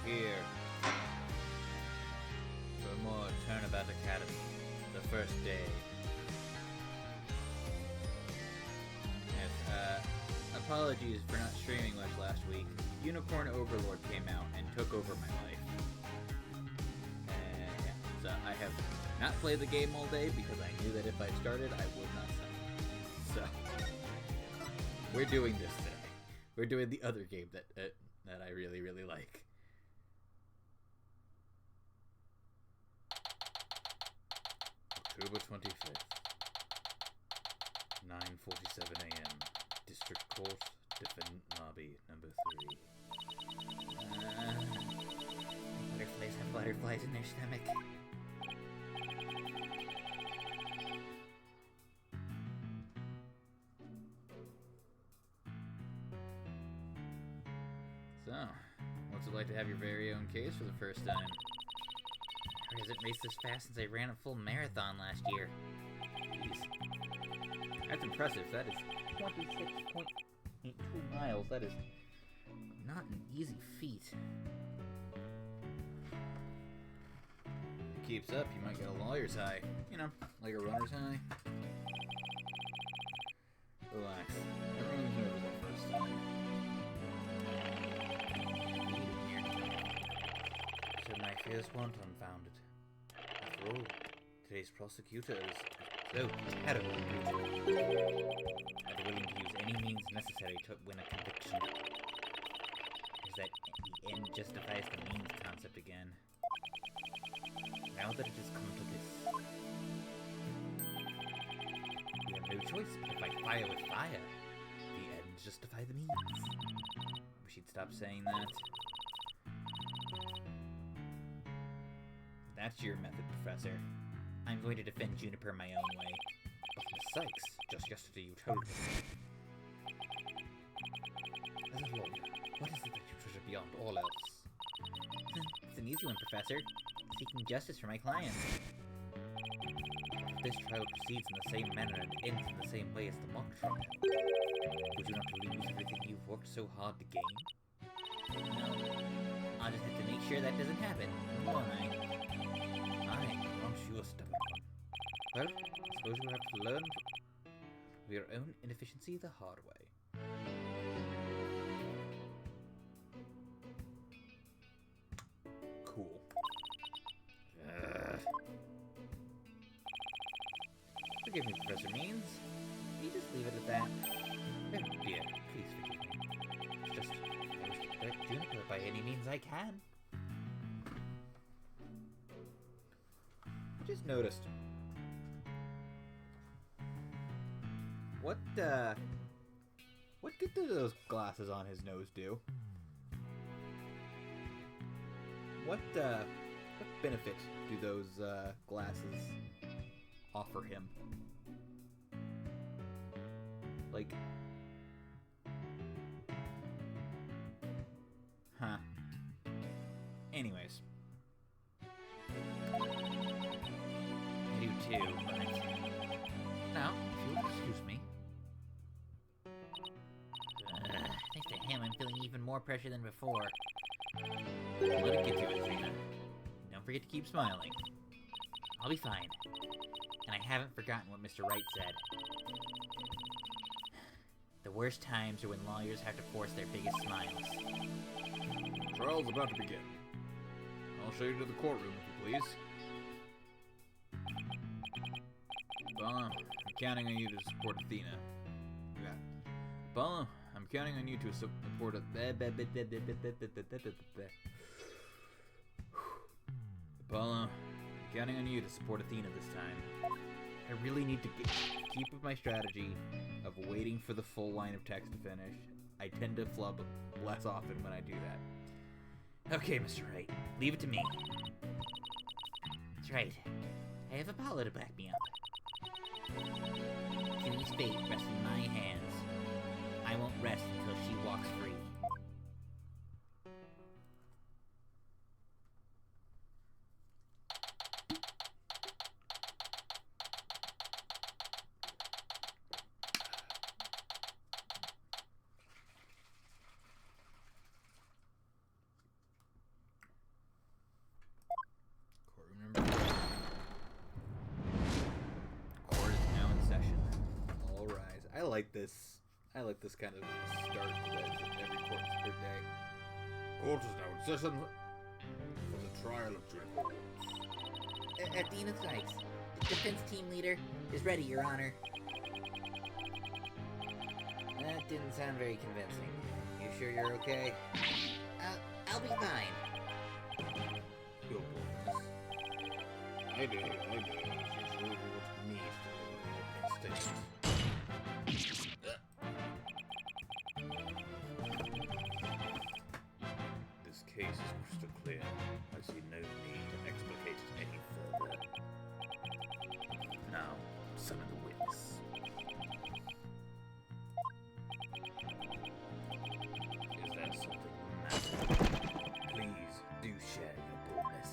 here for more Turnabout Academy, the first day. Yes, apologies for not streaming much last week. Unicorn Overlord came out and took over my life. Yeah, so I have not played the game all day because I knew that if I started, I would not stop. So, we're doing this today. We're doing the other game that I really, really like. October 25th, 9:47 a.m. District Court, Defendant Lobby, number 3. Butterflies have butterflies in their stomach. So, what's it like to have your very own case for the first time? I hasn't raced this fast since I ran a full marathon last year. Jeez. That's impressive. That is 26.82 miles. That is not an easy feat. If it keeps up, you might get a lawyer's high. You know, like a runner's high. Relax. Everyone's nervous the first time. So my fears weren't unfounded. After all, today's prosecutor is so terribly brutal, and willing to use any means necessary to win a conviction. Is that the end justifies the means concept again? Now that it has come to this, we have no choice but to fight fire with fire. The ends justify the means. Wish he'd stop saying that. That's your method, Professor. I'm going to defend Juniper my own way. But Miss Sykes, just yesterday you told me. As a lawyer, what is it that you treasure beyond all else? It's an easy one, Professor. Seeking justice for my clients. If this trial proceeds in the same manner and ends in the same way as the mock trial, would you not lose everything you've worked so hard to gain? No. I'll just have to make sure that doesn't happen, won't I? Aren't you a stubborn one? Well, I suppose you'll have to learn of your own inefficiency the hard way. Cool. Forgive me, Professor Means. You just leave it at that. Oh dear, please forgive me. It's just, I wish to protect Juniper by any means I can. I just noticed. What good do those glasses on his nose do? What benefit do those glasses offer him? Like, huh. Anyways. I do too, but... Now, if you'll excuse me. Thanks to him, I'm feeling even more pressure than before. Let it get to it, Zena. Don't forget to keep smiling. I'll be fine. And I haven't forgotten what Mr. Wright said. The worst times are when lawyers have to force their biggest smiles. Trial's about to begin. I'll show you to the courtroom, if you please. Apollo, I'm counting on you to support Athena. Yeah. Apollo, I'm counting on you to support Apollo, I'm counting on you to support Athena this time. I really need to keep with my strategy of waiting for the full line of text to finish. I tend to flub less often when I do that. Okay, Mr. Wright, leave it to me. That's right. I have Apollo to back me up. Junie's fate rests in my hands. I won't rest until she walks free. like this. I like this kind of start to every court's a good day. Court is now in session for the trial of Trilogy. Dean of Strikes, the defense team leader is ready, Your Honor. That didn't sound very convincing. You sure you're okay? I'll be fine. Your boldness. I do. She surely wants me to make statements. This case is crystal clear. I see no need to explicate it any further. Now, summon the witness. Is there something the matter? Please do share your boldness.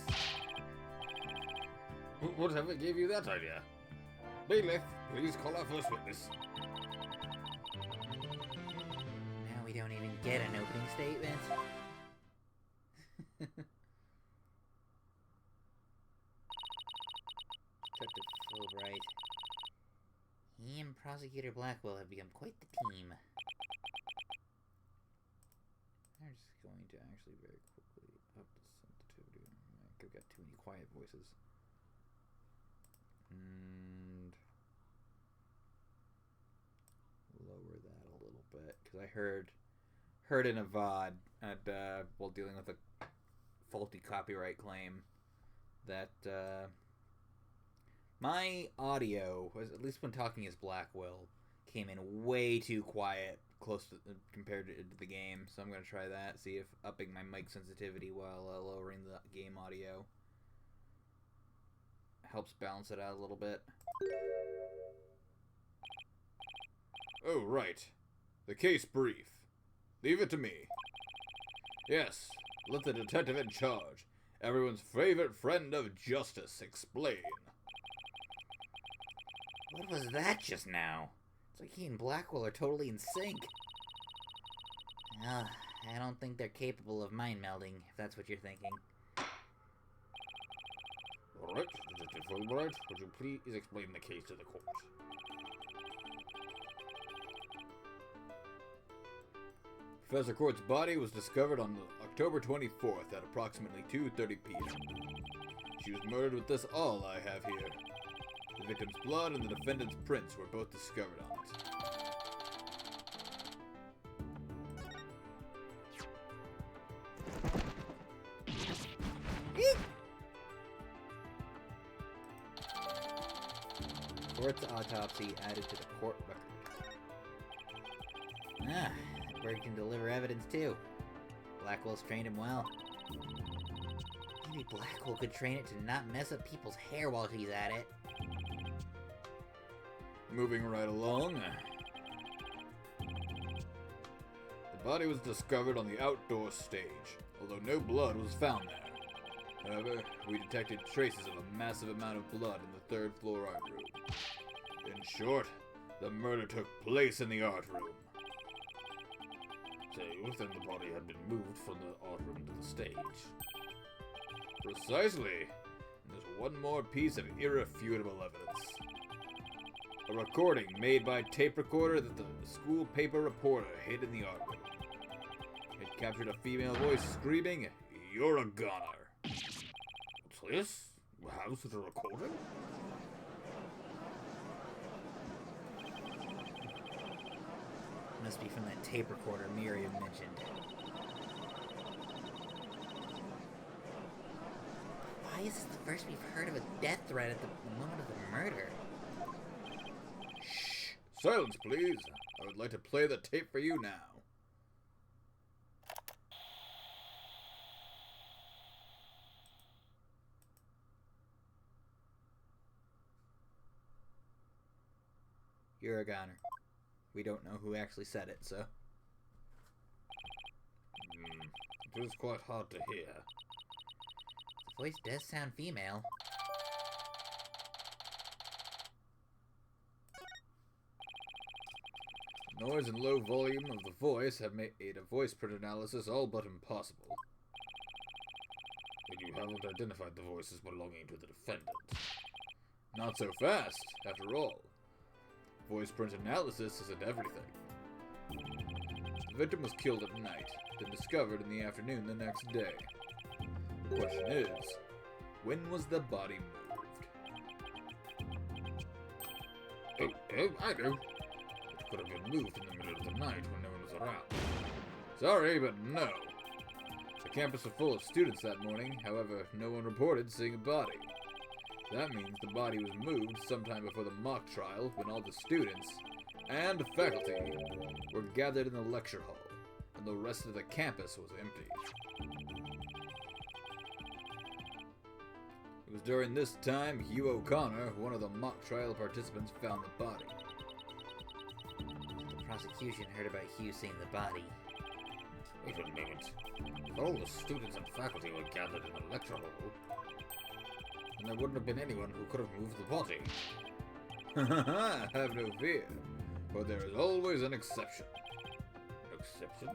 Whatever gave you that idea? Bailiff, please call our first witness. Now we don't even get an opening statement. Detective Fulbright. He and Prosecutor Blackwell have become quite the team. I'm just going to actually very quickly up the sensitivity. I've got too many quiet voices. And lower that a little bit, because I heard in a VOD while dealing with a faulty copyright claim that my audio, was at least when talking as Blackwell, came in way too quiet compared to the game. So I'm going to try that, see if upping my mic sensitivity while lowering the game audio helps balance it out a little bit. Oh, right. The case brief. Leave it to me. Yes, let the detective in charge, everyone's favorite friend of justice, explain. What was that just now? It's like he and Blackwell are totally in sync. I don't think they're capable of mind melding, if that's what you're thinking. All right, Detective Fulbright, would you please explain the case to the court? Professor Court's body was discovered on October 24th at approximately 2:30 p.m. She was murdered with this all I have here. The victim's blood and the defendant's prints were both discovered on it. Court's autopsy added to the court record. That bird can deliver evidence too. Blackwell's trained him well. Maybe Blackwell could train it to not mess up people's hair while he's at it. Moving right along. The body was discovered on the outdoor stage, although no blood was found there. However, we detected traces of a massive amount of blood in the third floor art room. In short, the murder took place in the art room. So, then the body had been moved from the art room to the stage. Precisely. And there's one more piece of irrefutable evidence. A recording made by tape recorder that the school paper reporter hid in the art room. It captured a female voice screaming, "You're a goner." What's this? How's it a recording? Must be from that tape recorder Miriam mentioned. Why is this the first we've heard of a death threat at the moment of the murder? Shh! Silence, please. I would like to play the tape for you now. You're a goner. We don't know who actually said it, so. It is quite hard to hear. The voice does sound female. The noise and low volume of the voice have made a voice print analysis all but impossible. But you haven't identified the voices belonging to the defendant. Not so fast, after all. voice print analysis isn't everything. The victim was killed at night, then discovered in the afternoon the next day. The question is, when was the body moved? Oh, I know. It could have been moved in the middle of the night when no one was around. Sorry, but no. The campus was full of students that morning, however, no one reported seeing a body. That means the body was moved sometime before the mock trial when all the students and faculty were gathered in the lecture hall, and the rest of the campus was empty. It was during this time Hugh O'Connor, one of the mock trial participants, found the body. The prosecution heard about Hugh seeing the body. Wait a minute. If all the students and faculty were gathered in the lecture hall, then there wouldn't have been anyone who could have moved the body. Have no fear, for there is always an exception. An exception?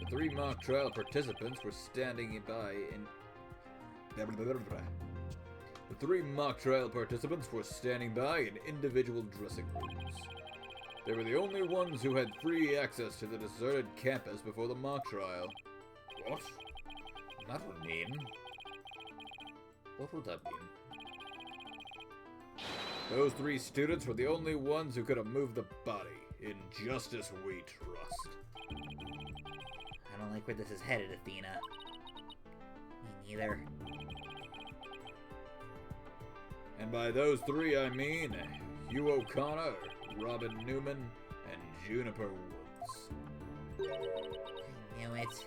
The 3 mock trial participants were standing by in... The 3 mock trial participants were standing by in individual dressing rooms. They were the only ones who had free access to the deserted campus before the mock trial. What? That would mean... What would that mean? Those 3 students were the only ones who could have moved the body. In justice we trust. I don't like where this is headed, Athena. Me neither. And by those 3 I mean Hugh O'Connor, Robin Newman, and Juniper Woods. I knew it.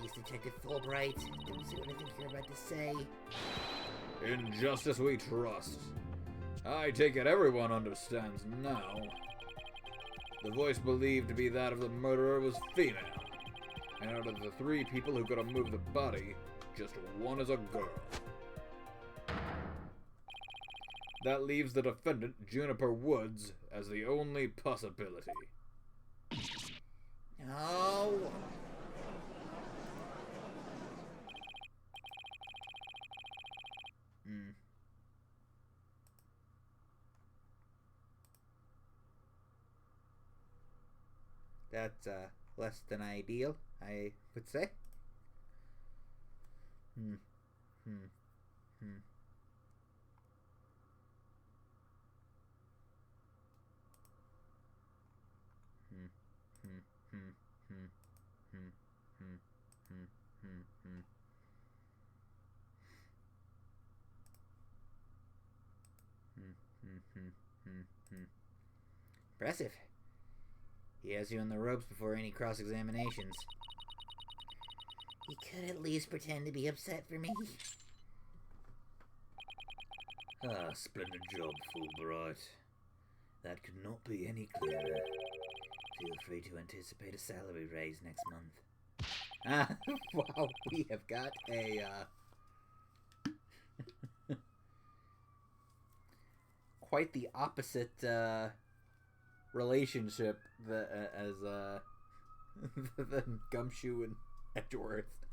He's Detective Fulbright. Don't say what I think you're about to say. In justice we trust. I take it everyone understands now. The voice believed to be that of the murderer was female. And out of the 3 people who could have moved the body, just one is a girl. That leaves the defendant, Juniper Woods, as the only possibility. No! That's, less than ideal, I would say. Impressive. He has you on the ropes before any cross-examinations. He could at least pretend to be upset for me. Ah, splendid job, Fulbright. That could not be any clearer. Feel free to anticipate a salary raise next month. Wow, we have got a, quite the opposite, relationship as, than Gumshoe and Edgeworth.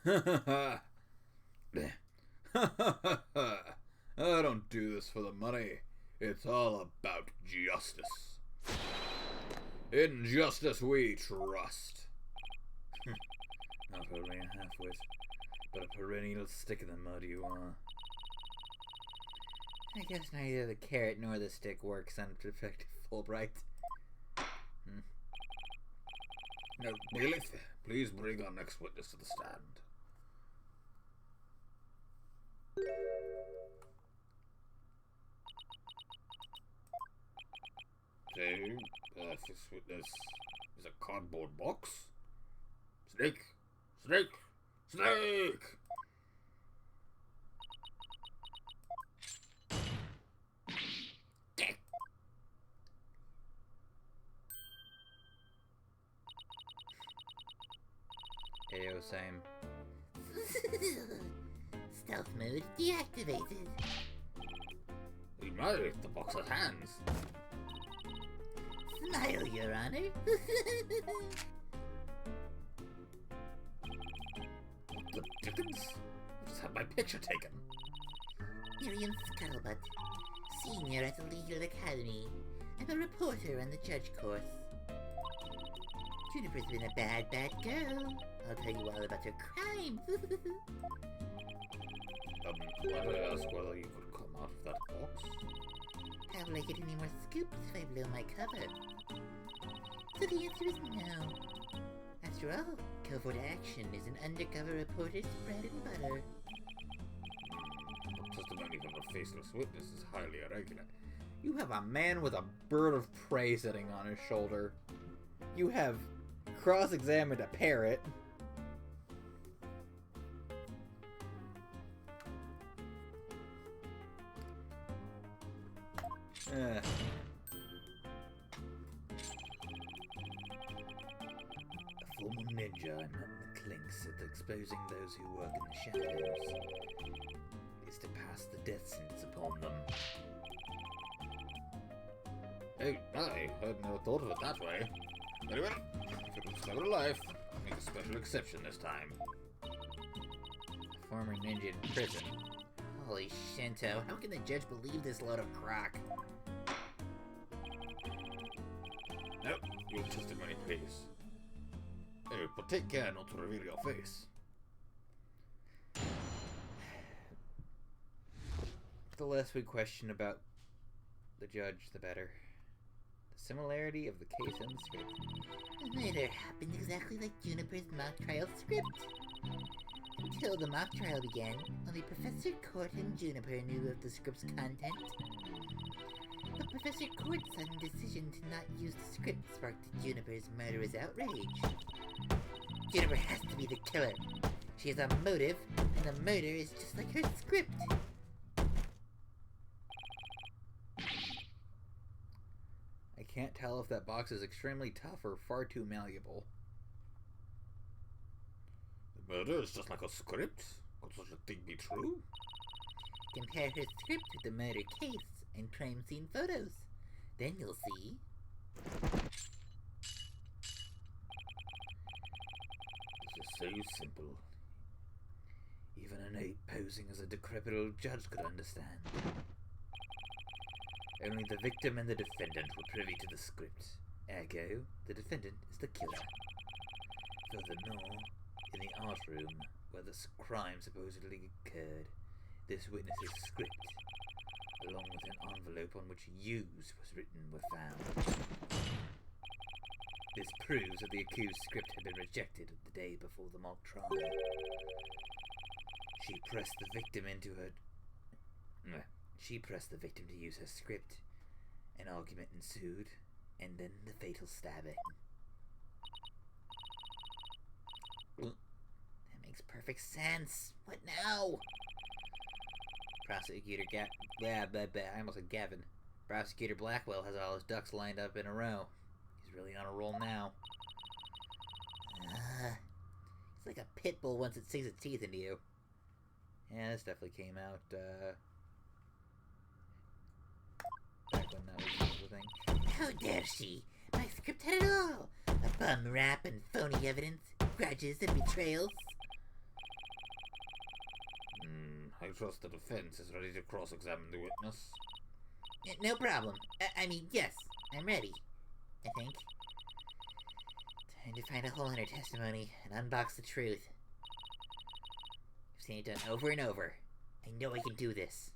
I don't do this for the money. It's all about justice. In justice we trust. Not only a half-wit, but a perennial stick in the mud you are. I guess neither the carrot nor the stick works on Detective Fulbright. Now, bailiff, please bring our next witness to the stand. So, this witness is a cardboard box? Snake! Snake! Snake! Ayo, same. Stealth mode deactivated. We might, the box has hands. Smile, Your Honor. The seconds? I just had my picture taken. Miriam Scuttlebutt, senior at the Legal Academy. I'm a reporter on the judge course. Juniper's been a bad girl. I'll tell you all about her crimes. Might I ask whether you could come out of that box? How will I get any more scoops if I blow my cover? So the answer is no. After all, covert action is an undercover reporter's bread and butter. But testimony from a faceless witness is highly irregular. You have a man with a bird of prey sitting on his shoulder. You have cross-examined a parrot. A former ninja, I'm not the clinks at exposing those who work in the shadows. Is to pass the death sentence upon them. Hey, I had never thought of it that way. Very well. If it was never alive, I'll make a special exception this time. Former ninja in prison. Holy Shinto, how can the judge believe this load of crock? Nope, your testimony please. Oh, but take care not to reveal your face. The less we question about the judge, the better. The similarity of the case and the script. The murder happened exactly like Juniper's mock trial script. Until the mock trial began, only Professor Court and Juniper knew of the script's content. But Professor Court's sudden decision to not use the script sparked Juniper's murderous outrage. Juniper has to be the killer. She has a motive, and the murder is just like her script. I can't tell if that box is extremely tough or far too malleable. The murder is just like a script? Could such a thing be true? Compare her script with the murder case and crime scene photos. Then you'll see. This is so simple. Even an ape posing as a decrepit old judge could understand. Only the victim and the defendant were privy to the script. Ergo, the defendant is the killer. Furthermore, in the art room where the crime supposedly occurred, this witness's script, along with an envelope on which "use" was written, were found. This proves that the accused's script had been rejected the day before the mock trial. She pressed the victim to use her script. An argument ensued, and then the fatal stabbing. That makes perfect sense. What now? Prosecutor I almost said Gavin. Prosecutor Blackwell has all his ducks lined up in a row. He's really on a roll now. It's like a pit bull once it sinks its teeth into you. Yeah, this definitely came out, back when that was the thing. How dare she? My script had it all. A bum rap and phony evidence, grudges and betrayals. I trust the defense is ready to cross-examine the witness. No problem. I mean, yes, I'm ready. I think. Time to find a hole in her testimony and unbox the truth. I've seen it done over and over. I know I can do this.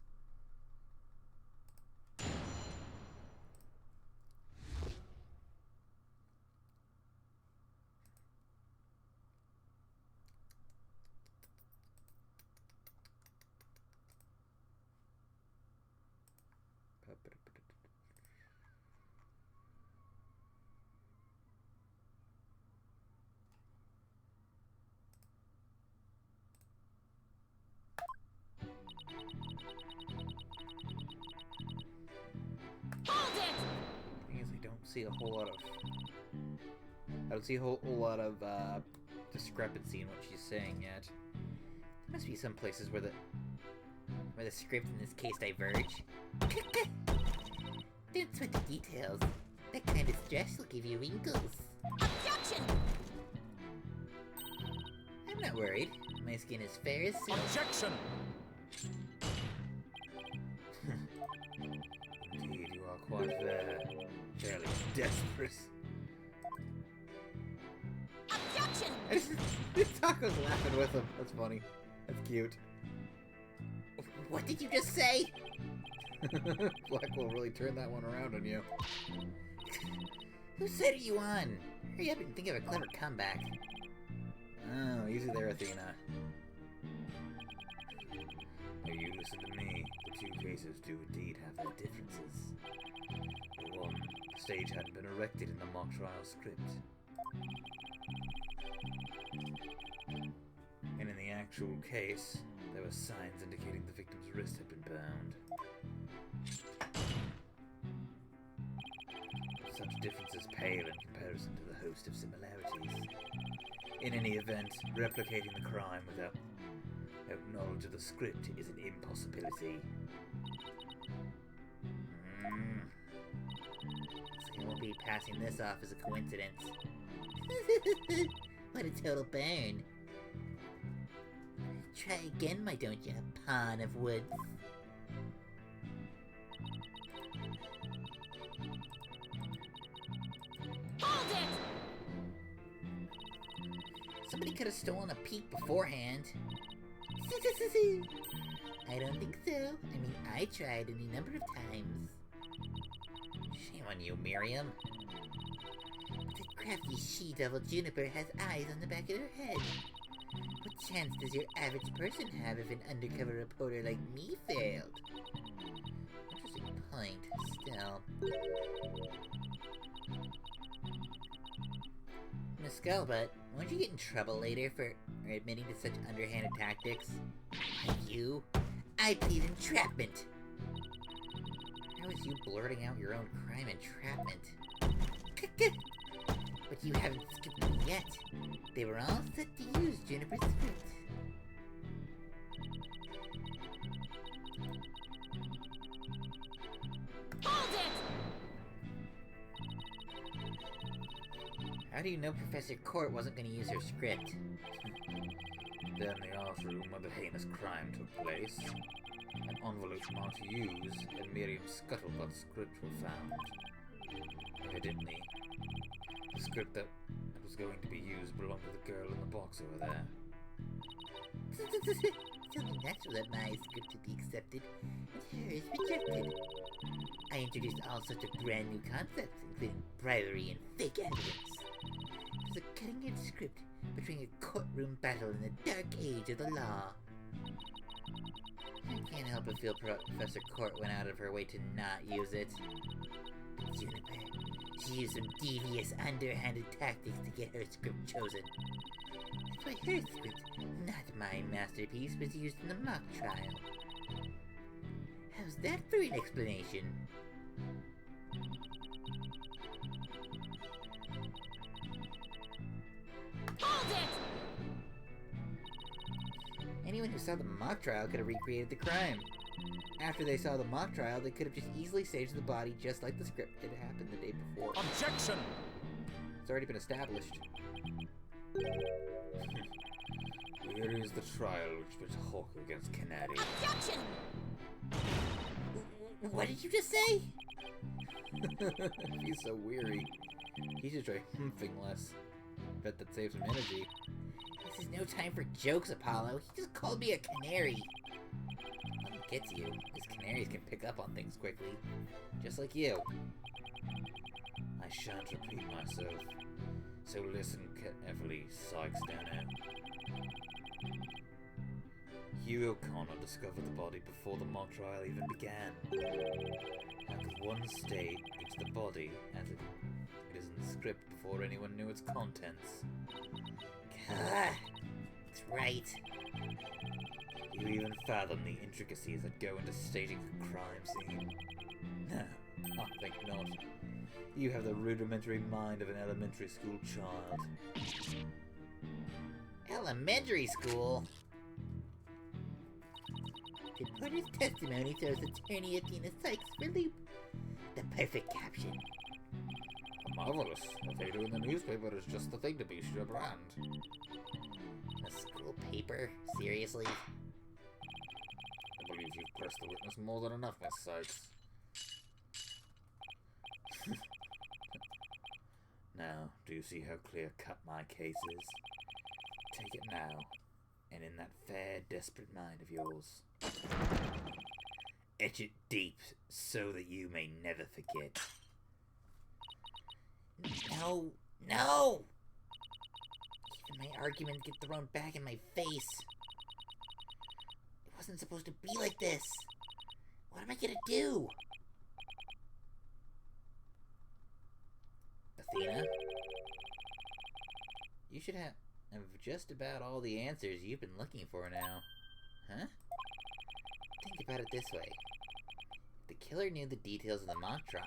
See a whole lot of I don't see a whole lot of discrepancy in what she's saying yet. There must be some places where the script in this case diverge. Don't sweat the details. That kind of stress will give you wrinkles. Objection! I'm I'm not worried. My skin is fair as silk. Objection! Indeed, you are quite fair. Fairly desperate. Objection! Taco's laughing with him. That's funny. That's cute. What did you just say? Black will really turn that one around on you. Whose side are you on? Hurry up and think of a clever comeback. Oh, easy there, Athena. Now you listen to me. The two cases do indeed have their differences. For one, the stage hadn't been erected in the mock trial script. And in the actual case, there were signs indicating the victim's wrist had been bound. Such differences pale in comparison to the host of similarities. In any event, replicating the crime without knowledge of the script is an impossibility. So I won't be passing this off as a coincidence. What a total burn. Try again, why don't you, pawn of woods? Hold it! Somebody could have stolen a peek beforehand. I don't think so. I mean, I tried any number of times. Shame on you, Miriam. The crafty she-devil Juniper has eyes on the back of her head. What chance does your average person have if an undercover reporter like me failed? Interesting point, still. Miss Skullbutt, won't you get in trouble later for admitting to such underhanded tactics? You? I plead entrapment! How is you blurting out your own crime entrapment? But you haven't skipped them yet. They were all set to use Juniper's script. Hold it! How do you know Professor Court wasn't going to use her script? Then the art room where the heinous crime took place, an envelope marked use and Miriam's scuttlebutt script were found. Evidently, the script that was going to be used belonged to the girl in the box over there. It's only natural that my script would be accepted and hers rejected. I introduced all sorts of brand new concepts, including bribery and fake evidence. It was a cutting-edge script portraying a courtroom battle in the dark age of the law. I can't help but feel Professor Court went out of her way to not use it. But Juniper, she used some devious, underhanded tactics to get her script chosen. That's why her script, not my masterpiece, was used in the mock trial. How's that for an explanation? Hold it! Anyone who saw the mock trial could have recreated the crime. After they saw the mock trial, they could have just easily staged the body just like the script had happened the day before. Objection! It's already been established. Here is the trial which was Hawk against Canary. Objection! What did you just say? He's so weary. He should try humping less. Bet that saves him energy. This is no time for jokes, Apollo. He just called me a canary. Let me get to you, because canaries can pick up on things quickly. Just like you. I shan't repeat myself. So listen carefully, Sykes Downer. Hugh O'Connor discovered the body before the mock trial even began. How could one state it's the body as it is in the script before anyone knew its contents? That's right. You even fathom the intricacies that go into staging a crime scene? No, I think not. You have the rudimentary mind of an elementary school child. Elementary school? Reporter's testimony throws attorney Athena Sykes for loop. The perfect caption. Marvelous. What they do in the newspaper is just the thing to boost your brand. A the school paper? Seriously? I believe you've pressed the witness more than enough, Miss Sykes. Now, do you see how clear-cut my case is? Take it now, and in that fair, desperate mind of yours. Etch it deep, so that you may never forget. No! No! Even my argument get thrown back in my face. It wasn't supposed to be like this. What am I gonna do? Athena? You should have just about all the answers you've been looking for now. Huh? Think about it this way. If the killer knew the details of the mock trial,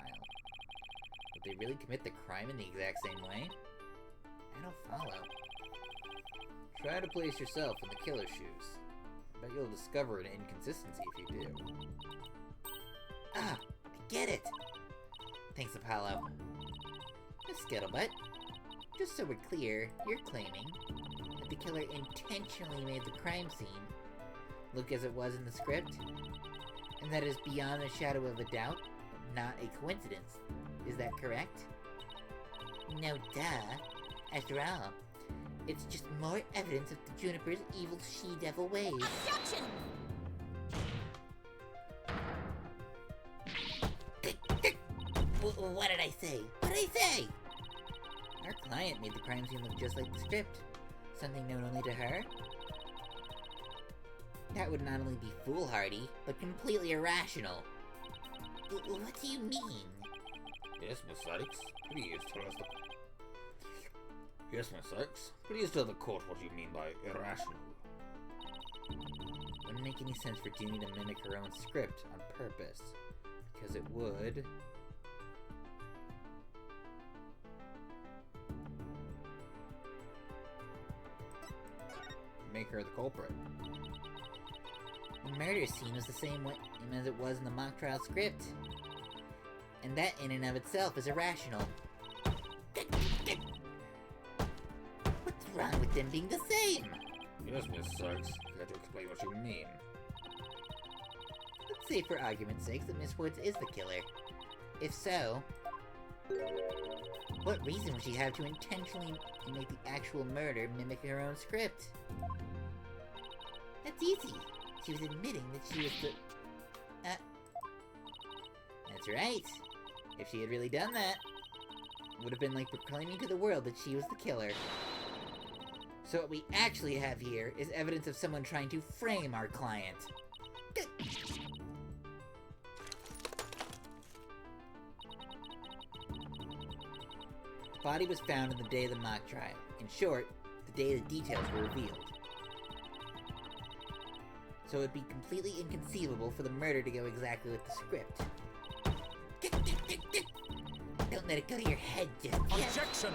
would they really commit the crime in the exact same way? I don't follow. Try to place yourself in the killer's shoes. I bet you'll discover an inconsistency if you do. Ah, I get it. Thanks, Apollo. Miss Scuttlebutt, just so we're clear, you're claiming that the killer intentionally made the crime scene look as it was in the script, and that is beyond a shadow of a doubt, not a coincidence. Is that correct? No, duh. After all, it's just more evidence of the Juniper's evil she-devil ways. Objection! What did I say? What did I say? Our client made the crime scene look just like the script. Something known only to her. That would not only be foolhardy, but completely irrational. What do you mean? Yes, Miss Sykes. Please tell us the... Yes, Miss Sykes. Please tell the court what you mean by irrational. Wouldn't make any sense for Junie to mimic her own script on purpose. Because it would... make her the culprit. The murder scene was the same way as it was in the mock trial script. And that in and of itself is irrational. What's wrong with them being the same? Yes, Miss Sykes. You have to explain what you mean. Let's say for argument's sake that Miss Woods is the killer. If so, what reason would she have to intentionally make the actual murder mimic her own script? That's easy. She was admitting that she was the... That's right. If she had really done that, it would have been like proclaiming to the world that she was the killer. So what we actually have here is evidence of someone trying to frame our client. The body was found on the day of the mock trial. In short, the day the details were revealed. So it'd be completely inconceivable for the murder to go exactly with the script. Don't let it go to your head just yet. Objection!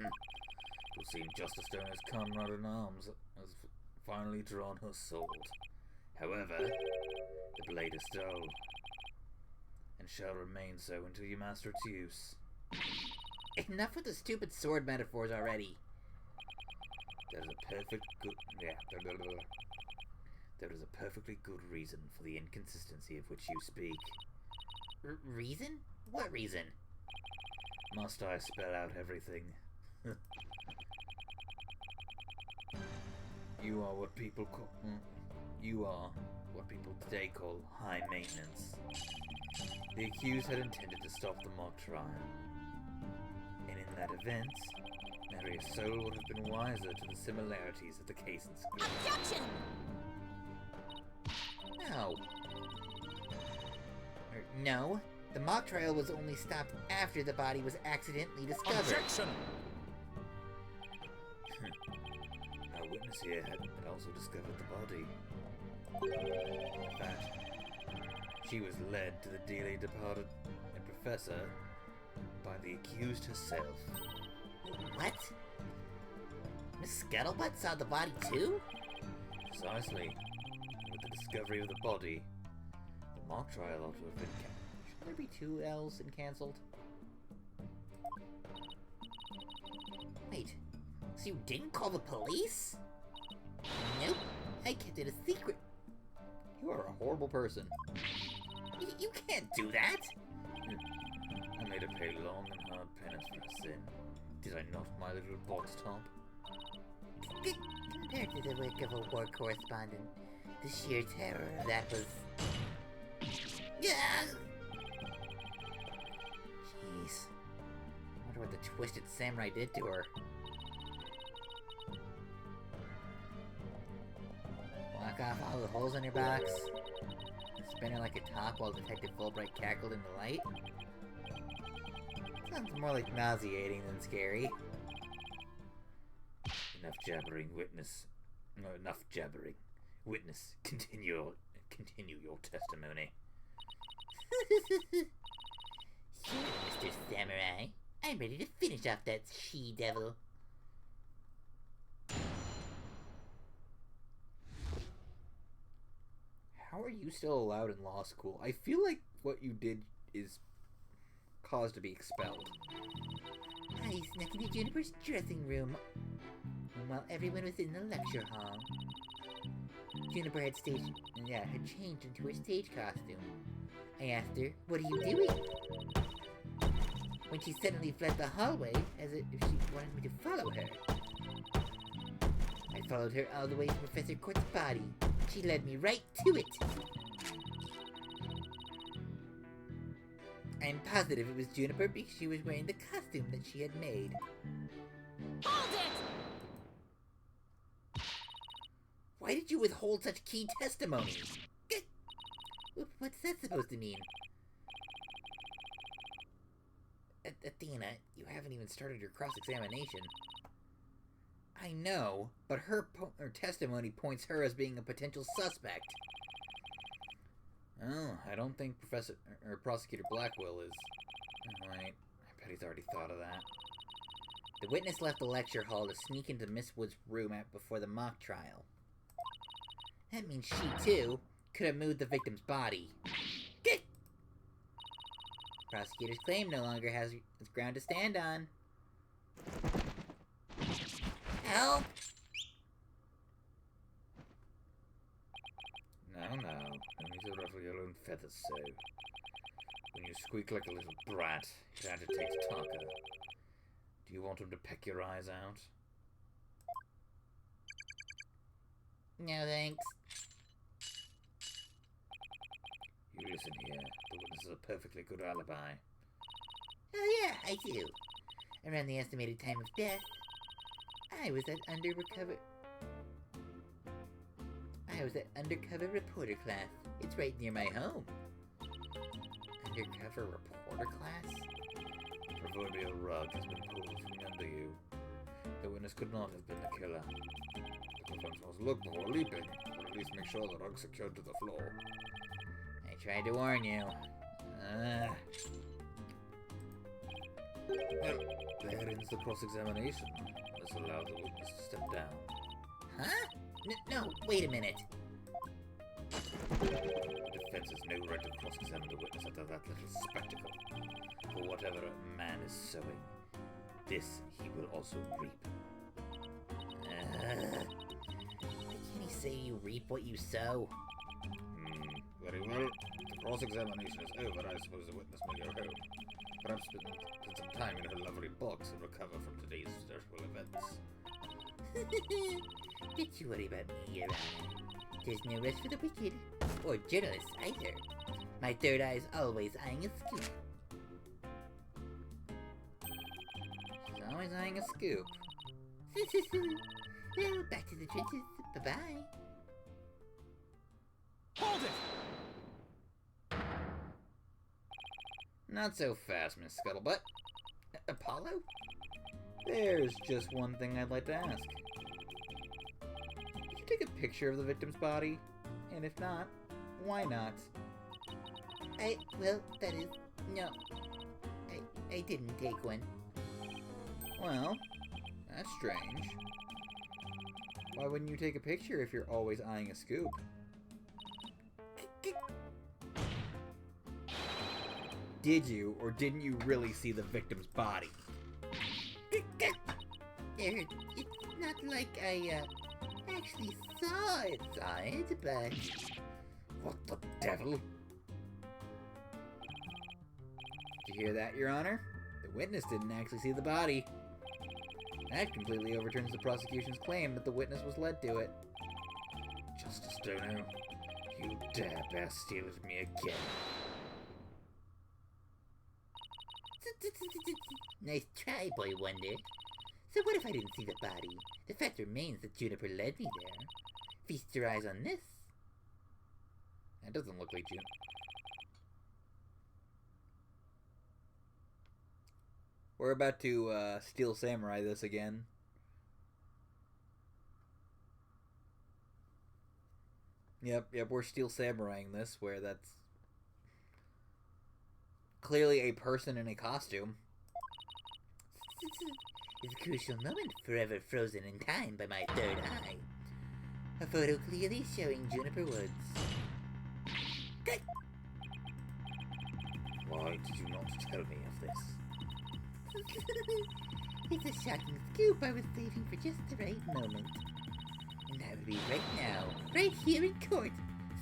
It seems Justice Stoner's comrade in arms has finally drawn her sword. However, the blade is dull, and shall remain so until you master its use. Enough with the stupid sword metaphors already. There is a perfectly good reason for the inconsistency of which you speak. Reason? What reason? Must I spell out everything? You are what people today call high maintenance. The accused had intended to stop the mock trial, and in that event, Mary's soul would have been wiser to the similarities of the case and script. Objection! No. No. The mock trial was only stopped after the body was accidentally discovered. Objection! Our witness here had also discovered the body. In fact, she was led to the dearly departed professor by the accused herself. What? Miss Scuttlebutt saw the body too? Precisely. With the discovery of the body, the mock trial ought to have been Should there be two L's and cancelled? Wait, so you didn't call the police? Nope, I kept it a secret. You are a horrible person. You can't do that! I made her pay long and hard penance for her sin. Did I not, my little box top? Compared to the work of a war correspondent, the sheer terror of that was... Yeah! Jeez. I wonder what the twisted samurai did to her. Block off all the holes in your box. And spin her like a top while Detective Fulbright cackled in the light. Sounds more like nauseating than scary. Enough jabbering, witness. No, enough jabbering. Witness, continue your testimony. Sure, Mr. Samurai. I'm ready to finish off that she-devil. How are you still allowed in law school? I feel like what you did is cause to be expelled. I snuck into Juniper's dressing room while everyone was in the lecture hall. Juniper had changed into her stage costume. I asked her, "What are you doing?" When she suddenly fled the hallway, as if she wanted me to follow her. I followed her all the way to Professor Court's body. She led me right to it. I'm positive it was Juniper because she was wearing the costume that she had made. Hold it! Why did you withhold such key testimony? What's that supposed to mean? Athena, you haven't even started your cross-examination. I know, but her testimony points her as being a potential suspect. Oh, I don't think Prosecutor Blackwell is. Right, I bet he's already thought of that. The witness left the lecture hall to sneak into Miss Wood's room before the mock trial. That means she, too, could have moved the victim's body. Prosecutor's claim no longer has ground to stand on. Help! No, only to ruffle your own feathers so. When you squeak like a little brat, it agitates Taka. Do you want him to peck your eyes out? No thanks. You listen here. The witness is a perfectly good alibi. Oh yeah, I do. Around the estimated time of death, I was at undercover reporter class. It's right near my home. Undercover reporter class? The proverbial rug has been pulled from under you. The witness could not have been the killer. The defense must look before leaping, or at least make sure the rug's secured to the floor. I tried to warn you. Well, there ends the cross-examination. Let's allow the witness to step down. Huh? No, wait a minute. The defense has no right to cross-examine the witness after that little spectacle. For whatever a man is sowing, this he will also reap. Can't he say you reap what you sow? Very well. The cross-examination is over. I suppose the witness may go home. Perhaps spend some time in her lovely box and recover from today's stressful events. Don't you worry about me, Your Honor. There's no rest for the wicked. Or journalists, either. My third eye's always eyeing a scoop. She's always eyeing a scoop. Well, back to the trenches. Bye-bye. Hold it! Not so fast, Miss Scuttlebutt. Apollo? There's just one thing I'd like to ask. Did you take a picture of the victim's body? And if not, why not? Well, that is, no. I didn't take one. Well, that's strange. Why wouldn't you take a picture if you're always eyeing a scoop? Did you, or didn't you really see the victim's body? there. It's not like I, actually saw it, but... What the devil? Did you hear that, Your Honor? The witness didn't actually see the body. That completely overturns the prosecution's claim that the witness was led to it. Justice Dono, you dare bear steel at me again. Nice try, Boy Wonder. So what if I didn't see the body? The fact remains that Juniper led me there. Feast your eyes on this. That doesn't look like Juniper. We're about to Steel Samurai this again. Yep, we're Steel Samuraiing this, where that's clearly a person in a costume. It's a crucial moment, forever frozen in time by my third eye. A photo clearly showing Juniper Woods. Why did you not tell me of this? It's a shocking scoop I was saving for just the right moment. And that would be right now, right here in court.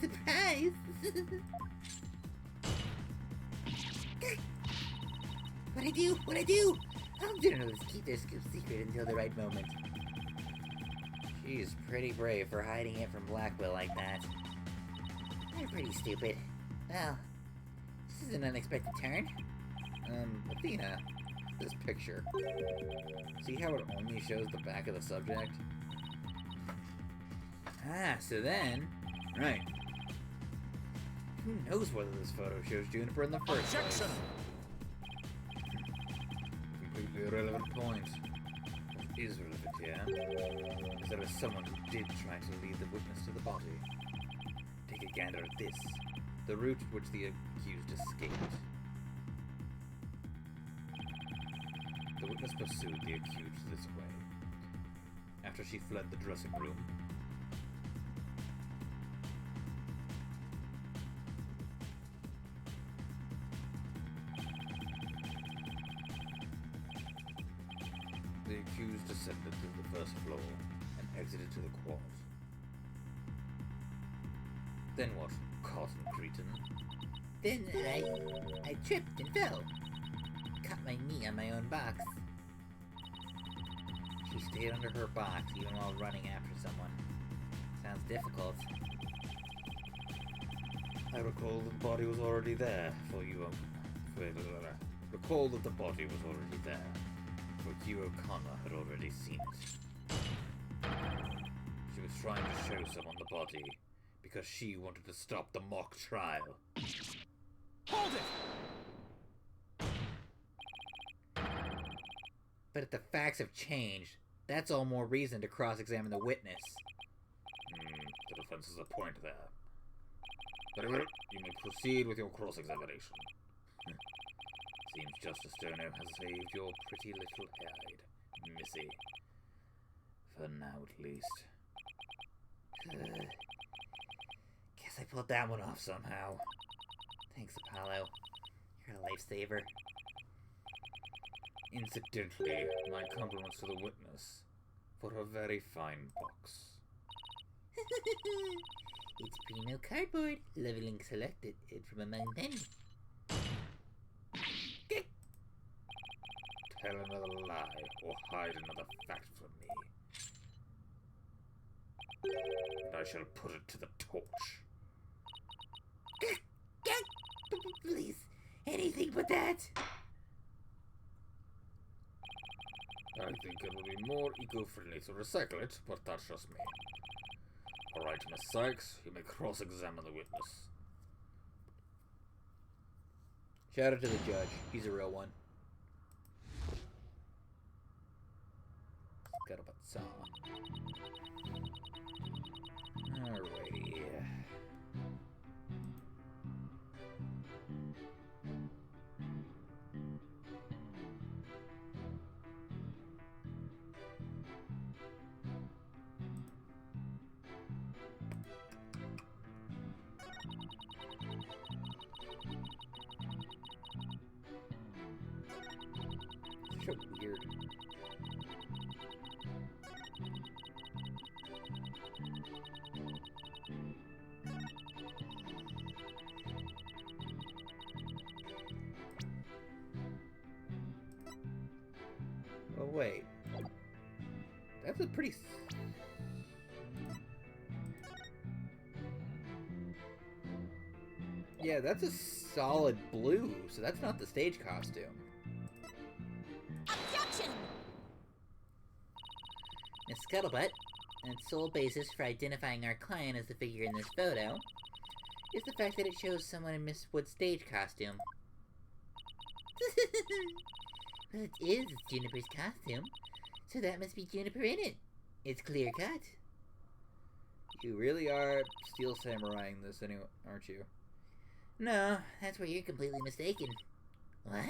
Surprise! What'd I do? How journalists keep their scoop secret until the right moment. She's pretty brave for hiding it from Blackwell like that. They're pretty stupid. Well, this is an unexpected turn. Athena, this picture. See how it only shows the back of the subject? Ah, so then... Right. Who knows whether this photo shows Juniper in the first Objection! place? Completely irrelevant point. What is relevant here is there is someone who did try to lead the witness to the body. Take a gander at this. The route which the accused escaped. The witness pursued the accused this way. After she fled the dressing room, the accused descended to the first floor and exited to the quad. Then what, Cotton Cretin? Then I tripped and fell. Caught my knee on my own box. She stayed under her box even while running after someone. Sounds difficult. I recall that the body was already there, for you recall that the body was already there, for you O'Connor had already seen it. She was trying to show someone the body, because she wanted to stop the mock trial. Hold it! But if the facts have changed, that's all more reason to cross-examine the witness. The defense has a point there. Very well, you may proceed with your cross-examination. Seems Justice Stono has saved your pretty little hide, Missy. For now, at least. Guess I pulled that one off somehow. Thanks, Apollo. You're a lifesaver. Incidentally, my compliments to the witness for a very fine box. It's primo cardboard. Leveling selected it from among many. Tell another lie or hide another fact from me, and I shall put it to the torch. Please, anything but that. I think it will be more eco-friendly to recycle it, but that's just me. Alright, Miss Sykes, you may cross-examine the witness. Shout out to the judge. He's a real one. Got a saw. Alrighty. So weird. wait. That's a pretty... Yeah, that's a solid blue, so that's not the stage costume. Objection! Miss Scuttlebutt, its sole basis for identifying our client as the figure in this photo is the fact that it shows someone in Miss Wood's stage costume. Well, it is Juniper's costume, so that must be Juniper in it. It's clear cut. You really are Steel Samuraiing this, anyway, aren't you? No, that's where you're completely mistaken. What?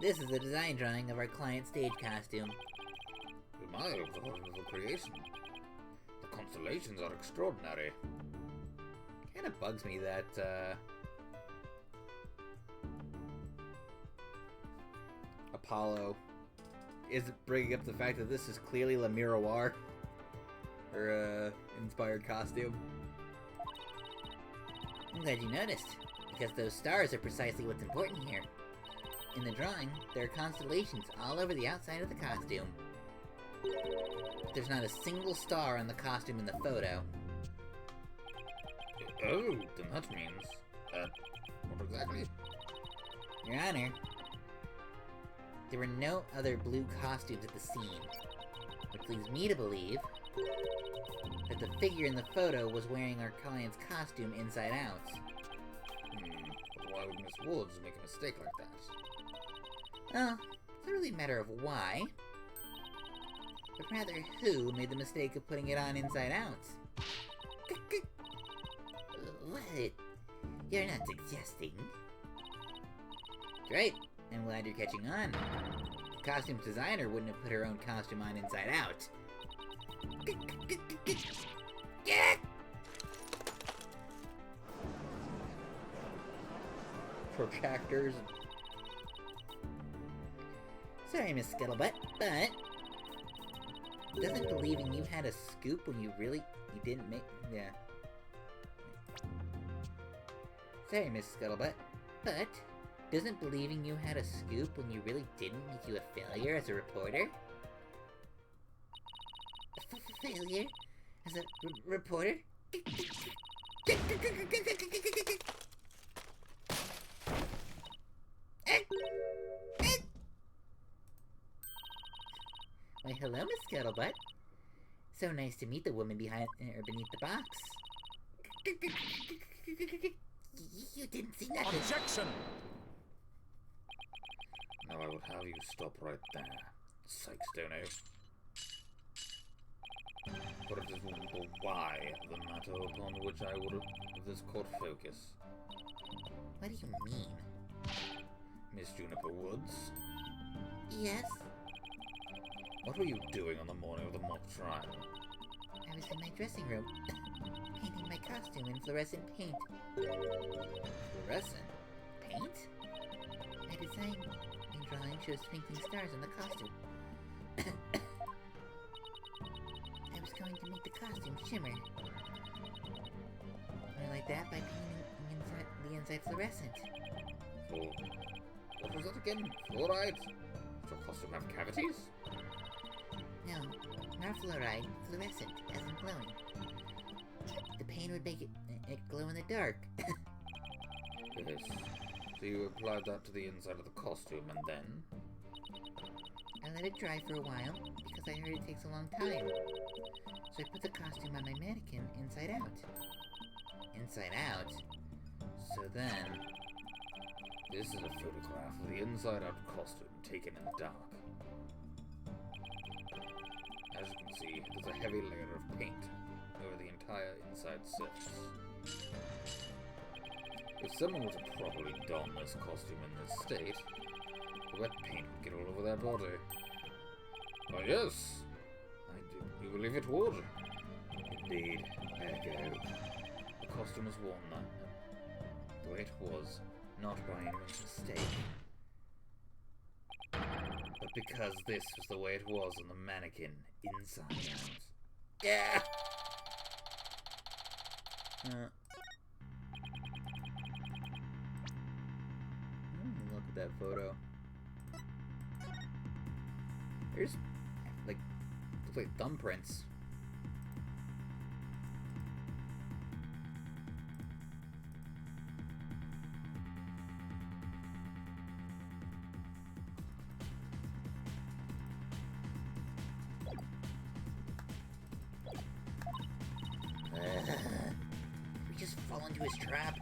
This is the design drawing of our client's stage costume. My wonderful creation. The constellations are extraordinary. Kind of bugs me that, Apollo is bringing up the fact that this is clearly Le Miroir, her, inspired costume. I'm glad you noticed, because those stars are precisely what's important here. In the drawing, there are constellations all over the outside of the costume. But there's not a single star on the costume in the photo. Oh, then that means... what exactly? Your Honor, there were no other blue costumes at the scene, which leads me to believe that the figure in the photo was wearing our client's costume inside out. But why would Miss Woods make a mistake like that? Well, it's not really a matter of why, but rather who made the mistake of putting it on inside out. What? You're not suggesting. Great. I'm glad you're catching on. The costume designer wouldn't have put her own costume on inside out. Protractors. Sorry, Miss Scuttlebutt, but doesn't believing you had a scoop when you didn't make... Yeah. Sorry, Miss Scuttlebutt, but doesn't believing you had a scoop when you really didn't make you a failure as a reporter? Failure? As a reporter? Why, hello, Miss Scuttlebutt. So nice to meet the woman behind or beneath the box. You didn't see nothing. Objection! Now I would have you stop right there, Sykestono. For it is the why of the matter upon which I would have this court focus. What do you mean? Miss Juniper Woods, Yes? what were you doing on the morning of the mock trial? I was in my dressing room, painting my costume in fluorescent paint. Fluorescent Paint? My design and drawing shows twinkling stars on the costume. I was going to make the costume shimmer. I like that by painting the inside fluorescent. For what was that again? Fluoride? Does your costume have cavities? No, not fluoride, fluorescent, as in glowing. The paint would make it glow in the dark. Yes. So you applied that to the inside of the costume and then? I let it dry for a while, because I heard it takes a long time. So I put the costume on my mannequin inside out. inside out. So then, This is a photograph of the inside-out costume taken in the dark. As you can see, there's a heavy layer of paint over the entire inside surface. If someone were to properly don this costume in this state, the wet paint would get all over their body. Why, yes, I do believe it would. Indeed, ergo, the costume was worn the way it was, not by anyone's mistake, but because this was the way it was on the mannequin inside out. Yeah! Look at that photo. There's, like, looks like thumbprints. We just fall into his trap.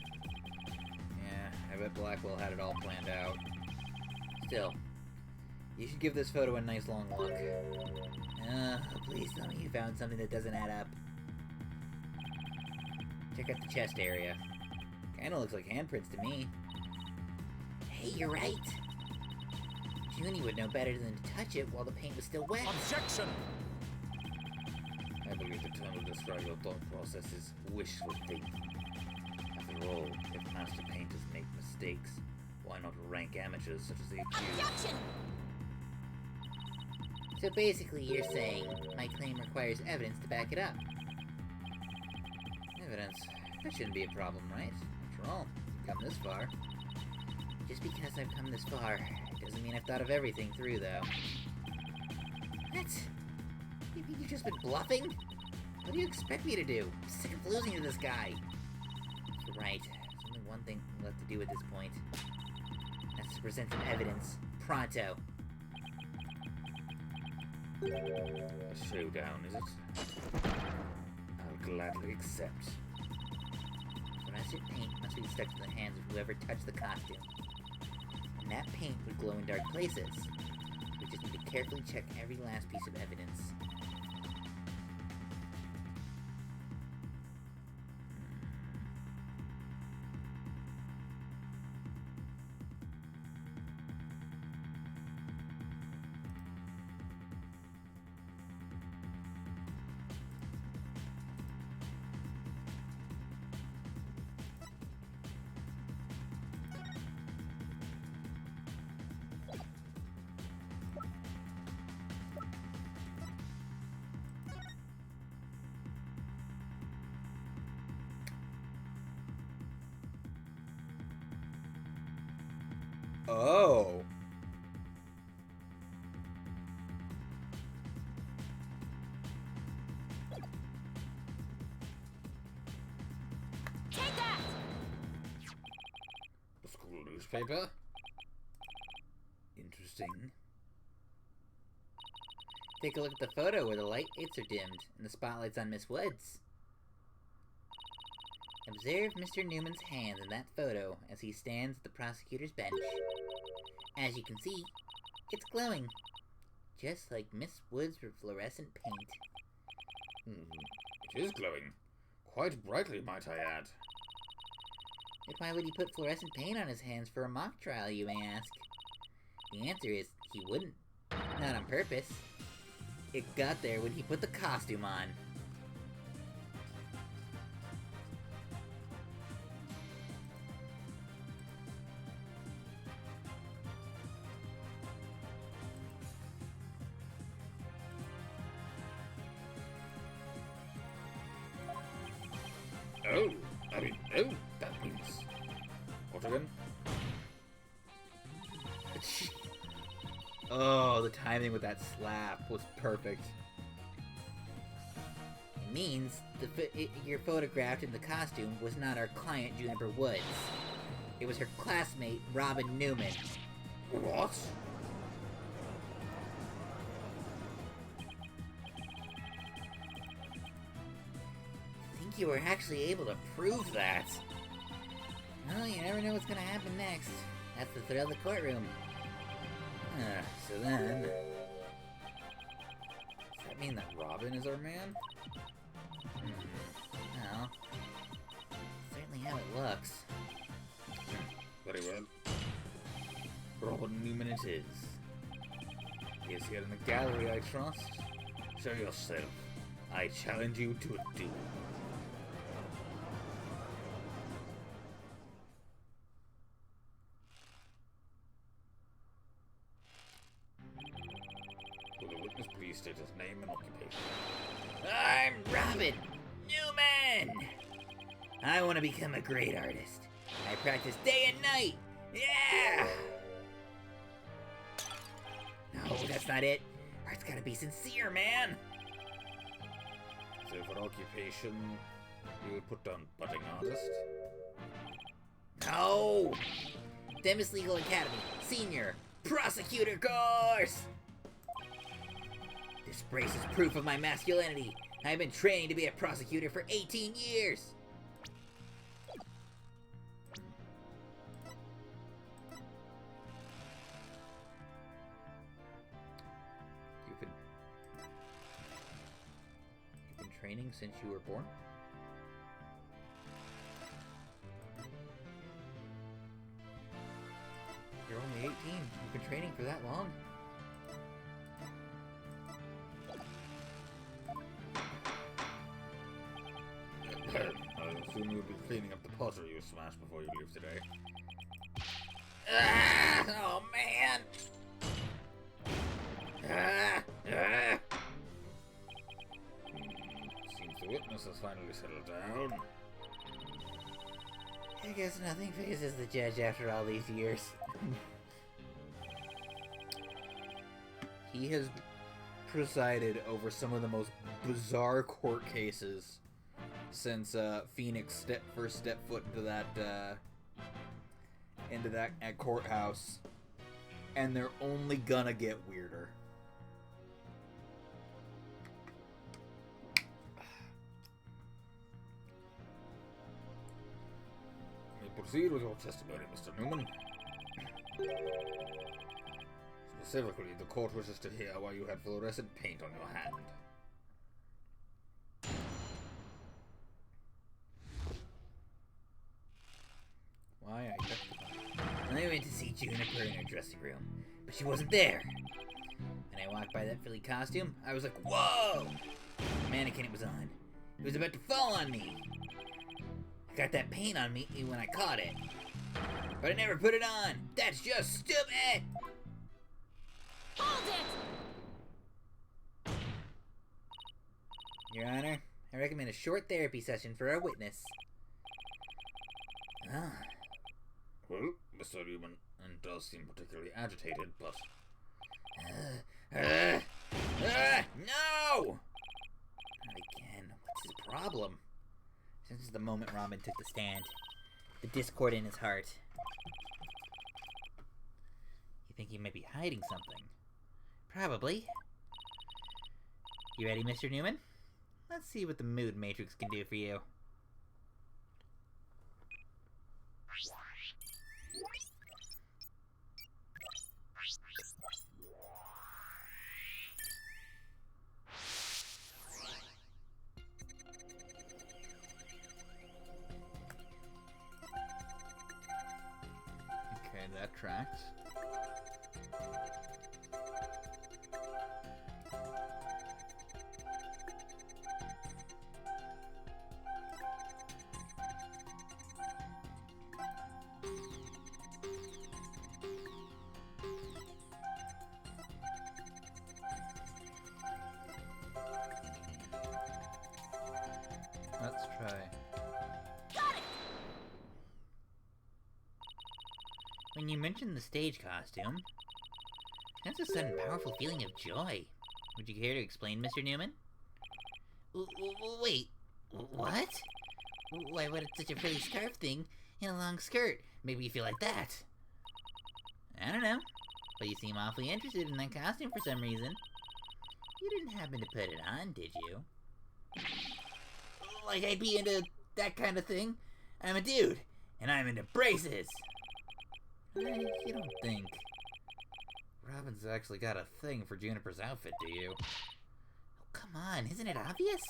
Yeah, I bet Blackwell had it all planned out. Still, you should give this photo a nice long look. Please tell me you found something that doesn't add up. Check out the chest area. Kinda looks like handprints to me. Hey, you're right. Junie would know better than to touch it while the paint was still wet. Objection! I believe the term to describe your thought process is wishful thinking. After all, if master painters make mistakes, why not rank amateurs such as the accused? Objection! So basically, you're saying my claim requires evidence to back it up. Evidence? That shouldn't be a problem, right? After all, you've come this far. Just because I've come this far, doesn't mean I've thought of everything through, though. What? You think you've just been bluffing? What do you expect me to do? I'm sick of losing to this guy. You're right. There's only one thing left to do at this point. That's to present some evidence. Pronto. A showdown, is it? I'll gladly accept. Fluorescent paint must be stuck to the hands of whoever touched the costume. And that paint would glow in dark places. We just need to carefully check every last piece of evidence. Oh! Take that! The school newspaper? Interesting. Take a look at the photo where the lights are dimmed and the spotlight's on Miss Woods. Observe Mr. Newman's hands in that photo as he stands at the prosecutor's bench. As you can see, it's glowing, just like Miss Woods' fluorescent paint. It is glowing. Quite brightly, might I add. But why would he put fluorescent paint on his hands for a mock trial, you may ask? The answer is he wouldn't. Not on purpose. It got there when he put the costume on. Oh, that means... What again? Oh, the timing with that slap was perfect. It means you're photographed in the costume was not our client, Juniper Woods. It was her classmate, Robin Newman. What? I think you were actually able to prove that. Well, you never know what's gonna happen next. That's the thrill of the courtroom. So then... Does that mean that Robin is our man? Well, certainly how it looks. Very well. Robin Newman it is. He is here in the gallery, I trust. Show yourself. I challenge you to a duel. Will the witness please state his name and occupation? I'm Robin Newman! I want to become a great artist. I practice day and night. Yeah! No, that's not it. Art's gotta be sincere, man! So for occupation, you would put down budding artist? No! Demis Legal Academy, Senior, Prosecutor course! This brace is proof of my masculinity. I've been training to be a prosecutor for 18 years! You've been training since you were born? You're only 18. You've been training for that long? I assume you'll be cleaning up the pottery you smashed before you leave today. Ah! Oh, man! Ah! Ah! Seems the witness has finally settled down. I guess nothing phases the judge after all these years. He has presided over some of the most bizarre court cases since Phoenix first stepped foot into that courthouse, and they're only gonna get weirder. Proceed with your testimony, Mr. Newman. Specifically, the court wishes to hear why you had fluorescent paint on your hand. Why I went to see Juniper in her dressing room, but she wasn't there. When I walked by that Philly costume, I was like, whoa! The mannequin it was on. It was about to fall on me. I got that paint on me when I caught it. But I never put it on. That's just stupid! Hold it! Your Honor, I recommend a short therapy session for our witness. Ah. Well, Mr. Newman does seem particularly agitated, but... No! Not again. What's his problem? Since the moment Ramen took the stand, the discord in his heart. You think he might be hiding something? Probably. You ready, Mr. Newman? Let's see what the mood matrix can do for you. Okay, that tracks. Let's try. Got it! When you mentioned the stage costume, that's a sudden powerful feeling of joy. Would you care to explain, Mr. Newman? Wait, what? Why would such a frilly scarf thing and a long skirt make me feel like that? I don't know, but you seem awfully interested in that costume for some reason. You didn't happen to put it on, did you? Like I'd be into that kind of thing? I'm a dude, and I'm into braces! You don't think Robin's actually got a thing for Juniper's outfit, do you? Oh, come on, isn't it obvious?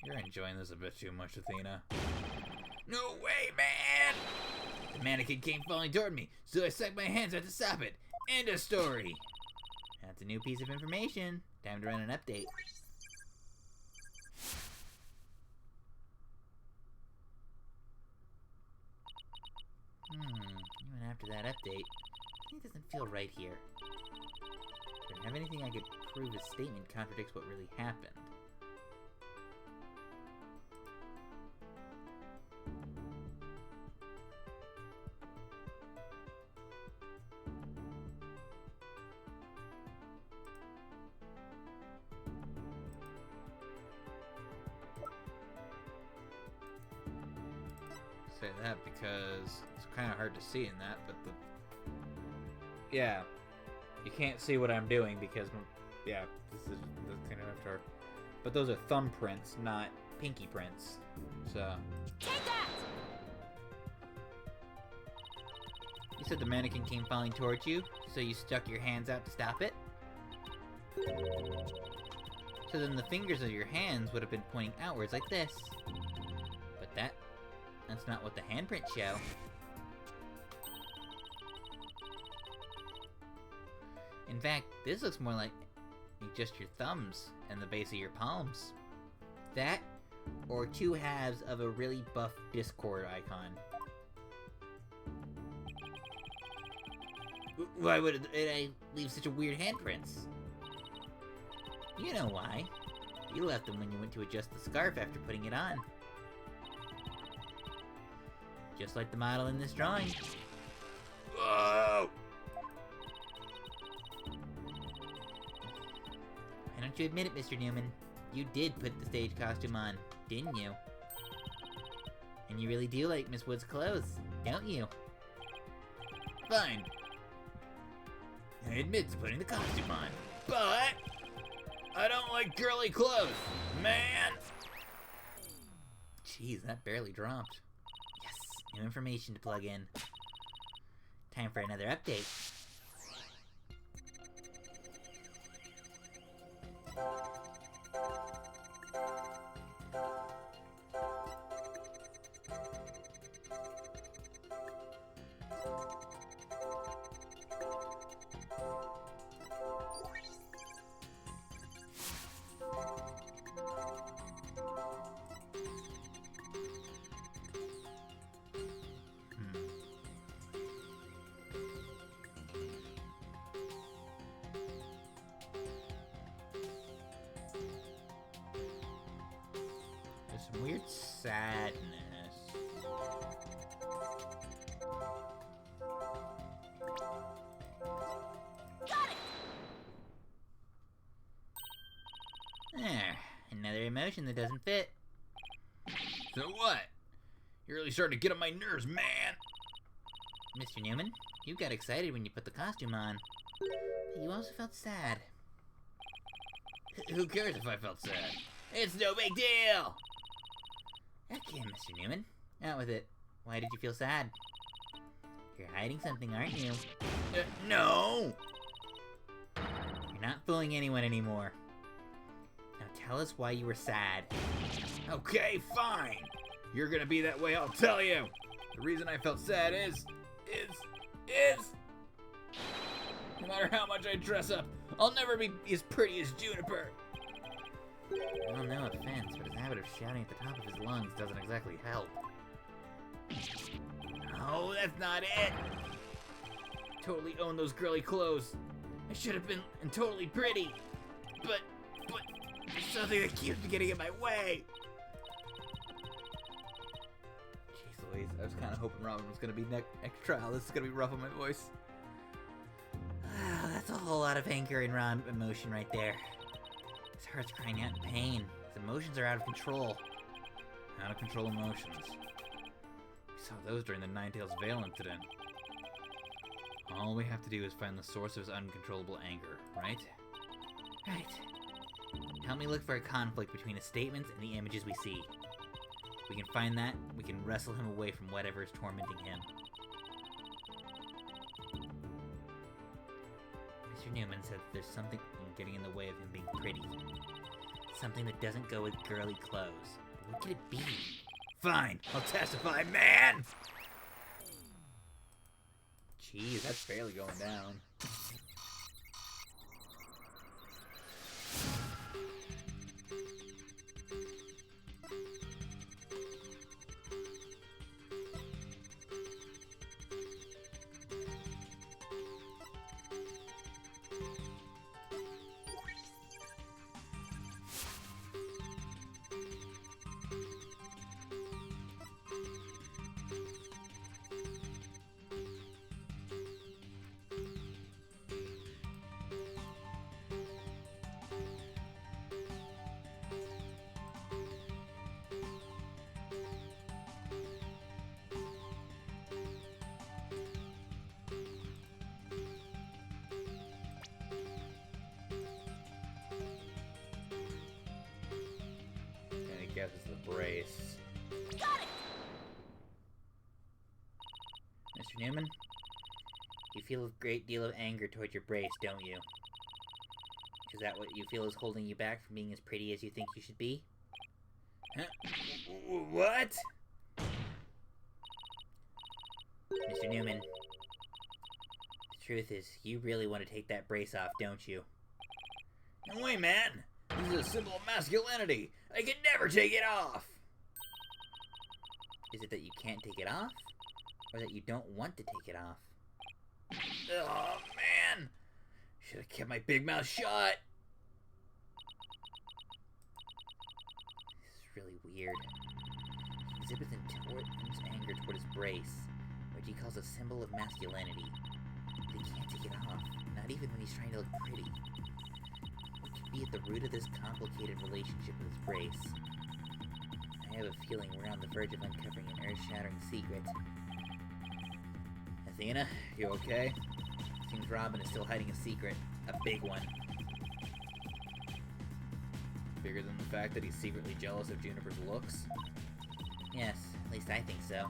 You're enjoying this a bit too much, Athena. No way, man! The mannequin came falling toward me, so I stuck my hands out to stop it. End of story. That's a new piece of information. Time to run an update. Even after that update, it doesn't feel right here. Don't have anything I could prove his statement contradicts what really happened. say that because it's kind of hard to see in that, but yeah, you can't see what I'm doing because, yeah, this is kind of hard. But those are thumb prints, not pinky prints. So. Take that! You said the mannequin came falling towards you, so you stuck your hands out to stop it? So then the fingers of your hands would have been pointing outwards like this. But that's not what the handprints show. In fact, this looks more like just your thumbs and the base of your palms. That, or two halves of a really buff Discord icon. Why would I leave such a weird handprints? You know why. You left them when you went to adjust the scarf after putting it on. Just like the model in this drawing. Whoa! Why don't you admit it, Mr. Newman? You did put the stage costume on, didn't you? And you really do like Miss Wood's clothes, don't you? Fine. I admit to putting the costume on, but I don't like girly clothes, man. Jeez, that barely dropped. Yes, new information to plug in. Time for another update. There's some weird sadness. Got it! There, another emotion that doesn't fit. So what? You're really starting to get on my nerves, man. Mr. Newman, you got excited when you put the costume on. But you also felt sad. Who cares if I felt sad? It's no big deal. Okay, Mr. Newman, out with it. Why did you feel sad? You're hiding something, aren't you? No. You're not fooling anyone anymore. Now tell us why you were sad. Okay, fine. You're gonna be that way, I'll tell you. The reason I felt sad is... No matter how much I dress up, I'll never be as pretty as Juniper. Well, no offense, but his habit of shouting at the top of his lungs doesn't exactly help. No, that's not it. Totally own those girly clothes. I should have been and totally pretty. But there's something that keeps me getting in my way. Jeez Louise, I was kind of hoping Robin was going to be next trial. This is going to be rough on my voice. That's a whole lot of anger and raw emotion right there. His heart's crying out in pain. His emotions are out of control. Out of control emotions. We saw those during the Ninetales Veil incident. All we have to do is find the source of his uncontrollable anger, right? Right. Help me look for a conflict between his statements and the images we see. We can find that, we can wrestle him away from whatever is tormenting him. Mr. Newman said that there's something getting in the way of him being pretty. Something that doesn't go with girly clothes. But what could it be? Fine, I'll testify, man. Jeez, that's barely going down. brace. Got it! Mr. Newman, you feel a great deal of anger towards your brace, don't you? Is that what you feel is holding you back from being as pretty as you think you should be? Huh? What? Mr. Newman, the truth is, you really want to take that brace off, don't you? No way, man! This is a symbol of masculinity! I can never take it off! Is it that you can't take it off? Or that you don't want to take it off? Oh, man! Should have kept my big mouth shut! This is really weird. He exhibits intense anger toward his brace, which he calls a symbol of masculinity. But he can't take it off, not even when he's trying to look pretty. What could be at the root of this complicated relationship with his brace? I have a feeling we're on the verge of uncovering an earth-shattering secret. Athena, you okay? Seems Robin is still hiding a secret. A big one. Bigger than the fact that he's secretly jealous of Juniper's looks? Yes, at least I think so.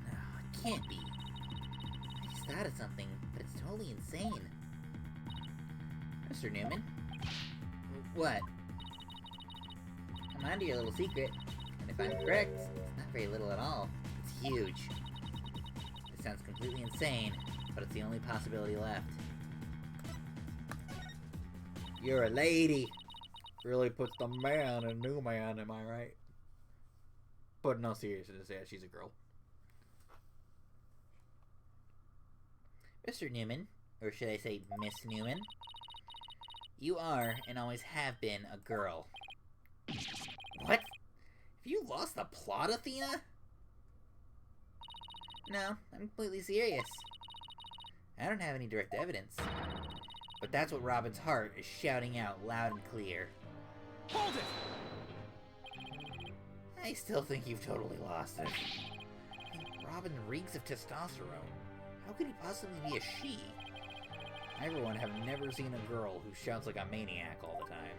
No, it can't be. I just thought of something, but it's totally insane. Mr. Newman? What? I'm onto your little secret, and if I'm correct, it's not very little at all. It's huge. It sounds completely insane, but it's the only possibility left. You're a lady! Really puts the man in new man, am I right? But no seriousness, yeah, she's a girl. Mr. Newman, or should I say Miss Newman, you are, and always have been, a girl. What? Have you lost the plot, Athena? No, I'm completely serious. I don't have any direct evidence. But that's what Robin's heart is shouting out loud and clear. Hold it! I still think you've totally lost it. I mean, Robin reeks of testosterone. How could he possibly be a she? I, for one, have never seen a girl who shouts like a maniac all the time.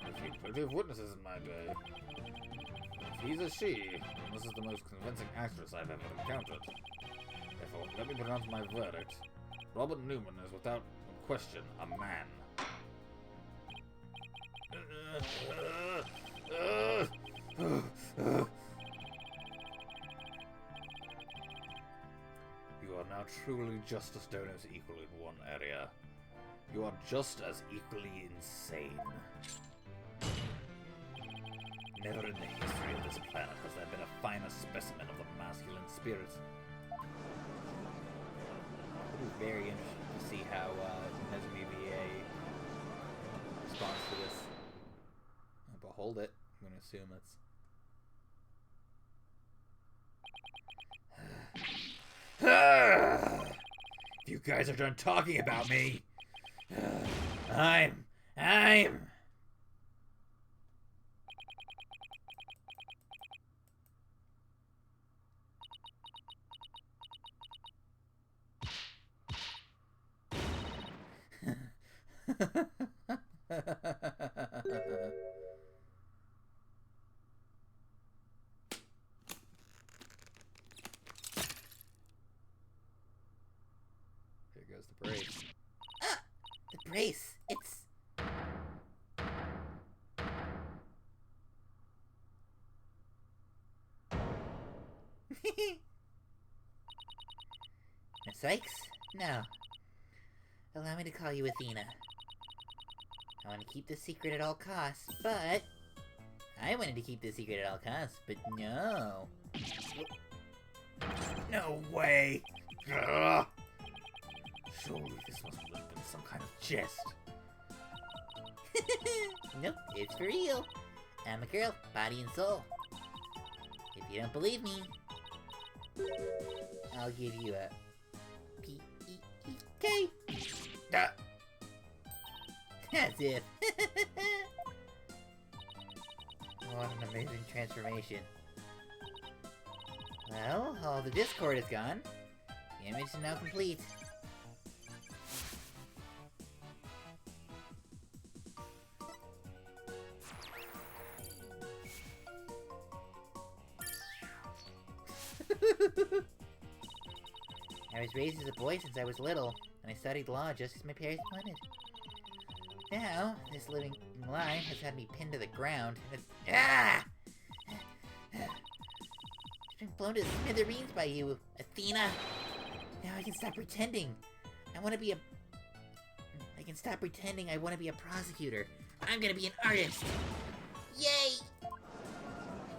I've seen plenty of witnesses in my day. If he's a she, then this is the most convincing actress I've ever encountered. Therefore, let me pronounce my verdict. Robert Newman is without question a man. You are now truly Justice Donors equal in one area. You are just as equally insane. Never in the history of this planet has there been a finer specimen of the masculine spirit. It is very interesting to see how Nezumi VA responds to this. Behold it. I'm gonna assume it's... If you guys are done talking about me, I'm... here goes the brace. Ah! The brace! It's... Miss Sykes? No. Allow me to call you Athena. I want to keep this secret at all costs, but... I wanted to keep this secret at all costs, but no. No way! Ugh. Surely this must have been some kind of jest. Nope, it's for real. I'm a girl, body and soul. If you don't believe me, I'll give you a P-E-E-K. Ah. As if. What an amazing transformation. Well, all the discord is gone. The image is now complete. I was raised as a boy since I was little, and I studied law just as my parents wanted. Now, this living lie has had me pinned to the ground, and it's... Ah! It's been blown to smithereens by you, Athena! Now I can stop pretending. I want to be a... I can stop pretending I want to be a prosecutor. I'm gonna be an artist! Yay!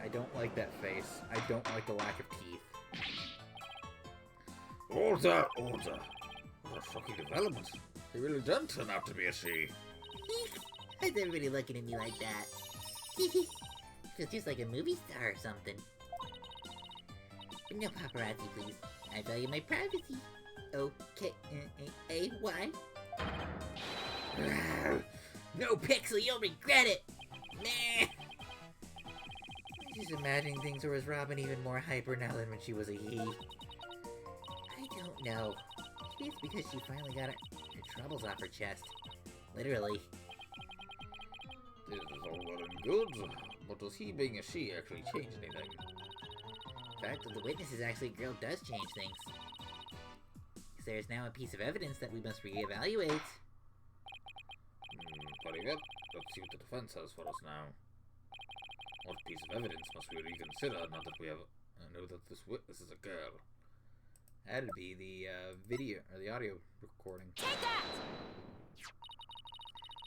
I don't like that face. I don't like the lack of teeth. Order, order. What a shocking development. He really did turn out to be a she. Why's everybody looking at me like that? Feels just like a movie star or something. But no paparazzi, please. I value my privacy. Okay, why? No Pixel, you'll regret it! Nah! I'm just imagining things were as Robin even more hyper now than when she was a he. I don't know. Maybe it's because she finally got her troubles off her chest. Literally. This is all well and good, but does he being a she actually change anything? The fact that the witness is actually a girl does change things. Because there is now a piece of evidence that we must reevaluate. Very good. Let's see what the defense has for us now. What piece of evidence must we reconsider now that we have know that this witness is a girl? That'd be the video or the audio recording. Take that!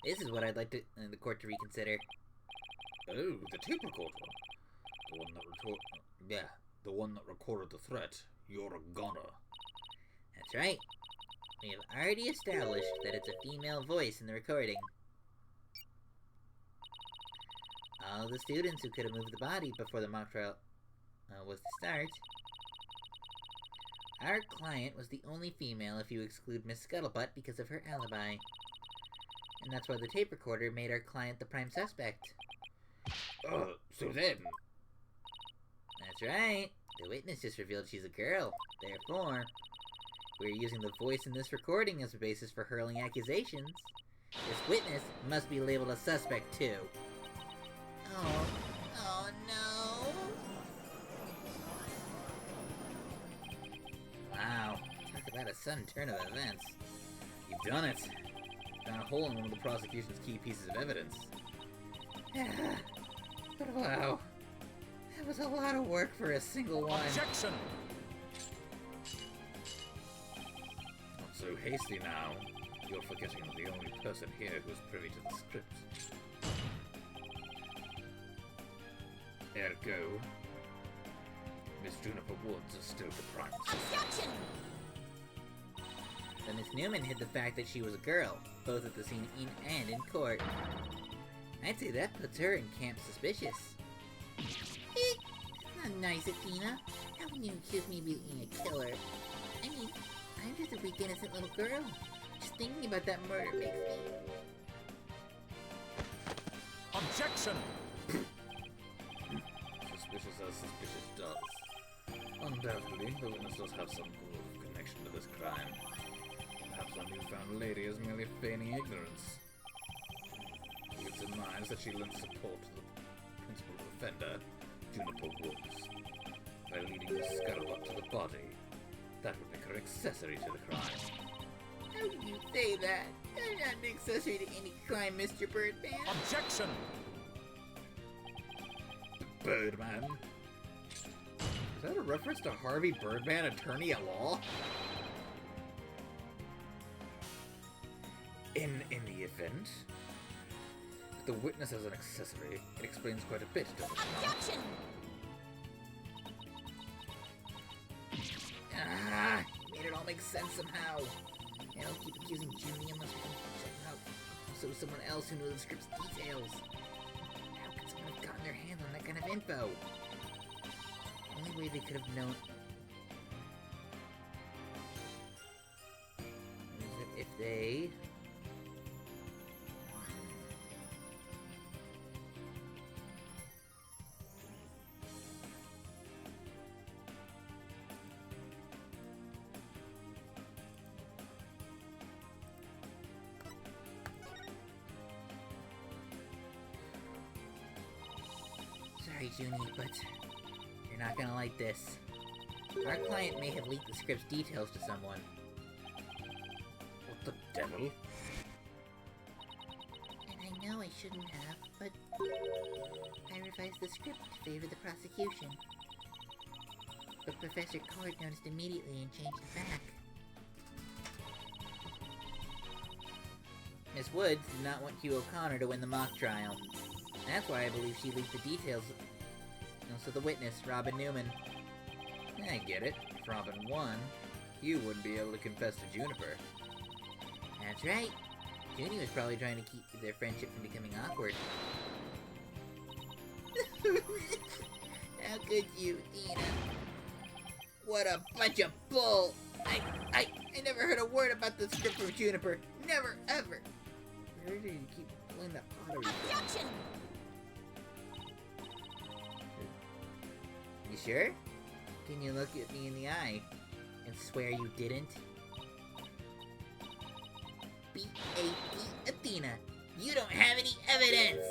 This is what I'd like the court to reconsider. Oh, the tape recorder. The one that recorded the threat. You're a goner. That's right. We have already established that it's a female voice in the recording. All the students who could have moved the body before the mock trial was to start. Our client was the only female if you exclude Miss Scuttlebutt because of her alibi. And that's why the tape recorder made our client the prime suspect. So then... That's right. The witness just revealed she's a girl. Therefore, we're using the voice in this recording as a basis for hurling accusations. This witness must be labeled a suspect too. Oh no! Wow, talk about a sudden turn of events. You've done it. Found a hole in one of the prosecution's key pieces of evidence. But wow, that was a lot of work for a single one. Objection! Not so hasty now. You're forgetting the only person here who's privy to the script. Ergo, Miss Juniper Woods is still the prime suspect. Objection! But Miss Newman hid the fact that she was a girl, both at the scene and in court. I'd say that puts her in camp suspicious. Not nice, Athena. How can you accuse me of being a killer? I mean, I'm just a weak, innocent little girl. Just thinking about that murder makes me... Objection! Suspicious as suspicious does. Undoubtedly, the witness does have some connection to this crime. Perhaps our newfound lady is merely feigning ignorance. It surmised that she lent support to the principal offender, Juniper Woods, by leading Miss Scuttlebutt to the body. That would make her accessory to the crime. How can you say that? I'm not an accessory to any crime, Mr. Birdman. Objection! Birdman? Is that a reference to Harvey Birdman, attorney at law? In the event, if the witness as an accessory, it explains quite a bit, doesn't it? Objection! Ah, made it all make sense somehow. I don't keep accusing Junie unless we can check out also someone else who knew the script's details. How could someone have gotten their hands on that kind of info? The only way they could have known is that if they... sorry, Junie, but you're not gonna like this. Our client may have leaked the script's details to someone. What the devil? And I know I shouldn't have, but I revised the script to favor the prosecution. But Professor Cord noticed immediately and changed it back. Miss Woods did not want Hugh O'Connor to win the mock trial. That's why I believe she leaked the details. So the witness, Robin Newman. I get it. If Robin won, Hugh wouldn't be able to confess to Juniper. That's right. Junie was probably trying to keep their friendship from becoming awkward. How could you, Dina? What a bunch of bull! I never heard a word about the script from Juniper. Never, ever. Where did you keep pulling that pottery from? Objection! You sure? Can you look at me in the eye and swear you didn't? B.A.D. Athena, you don't have any evidence!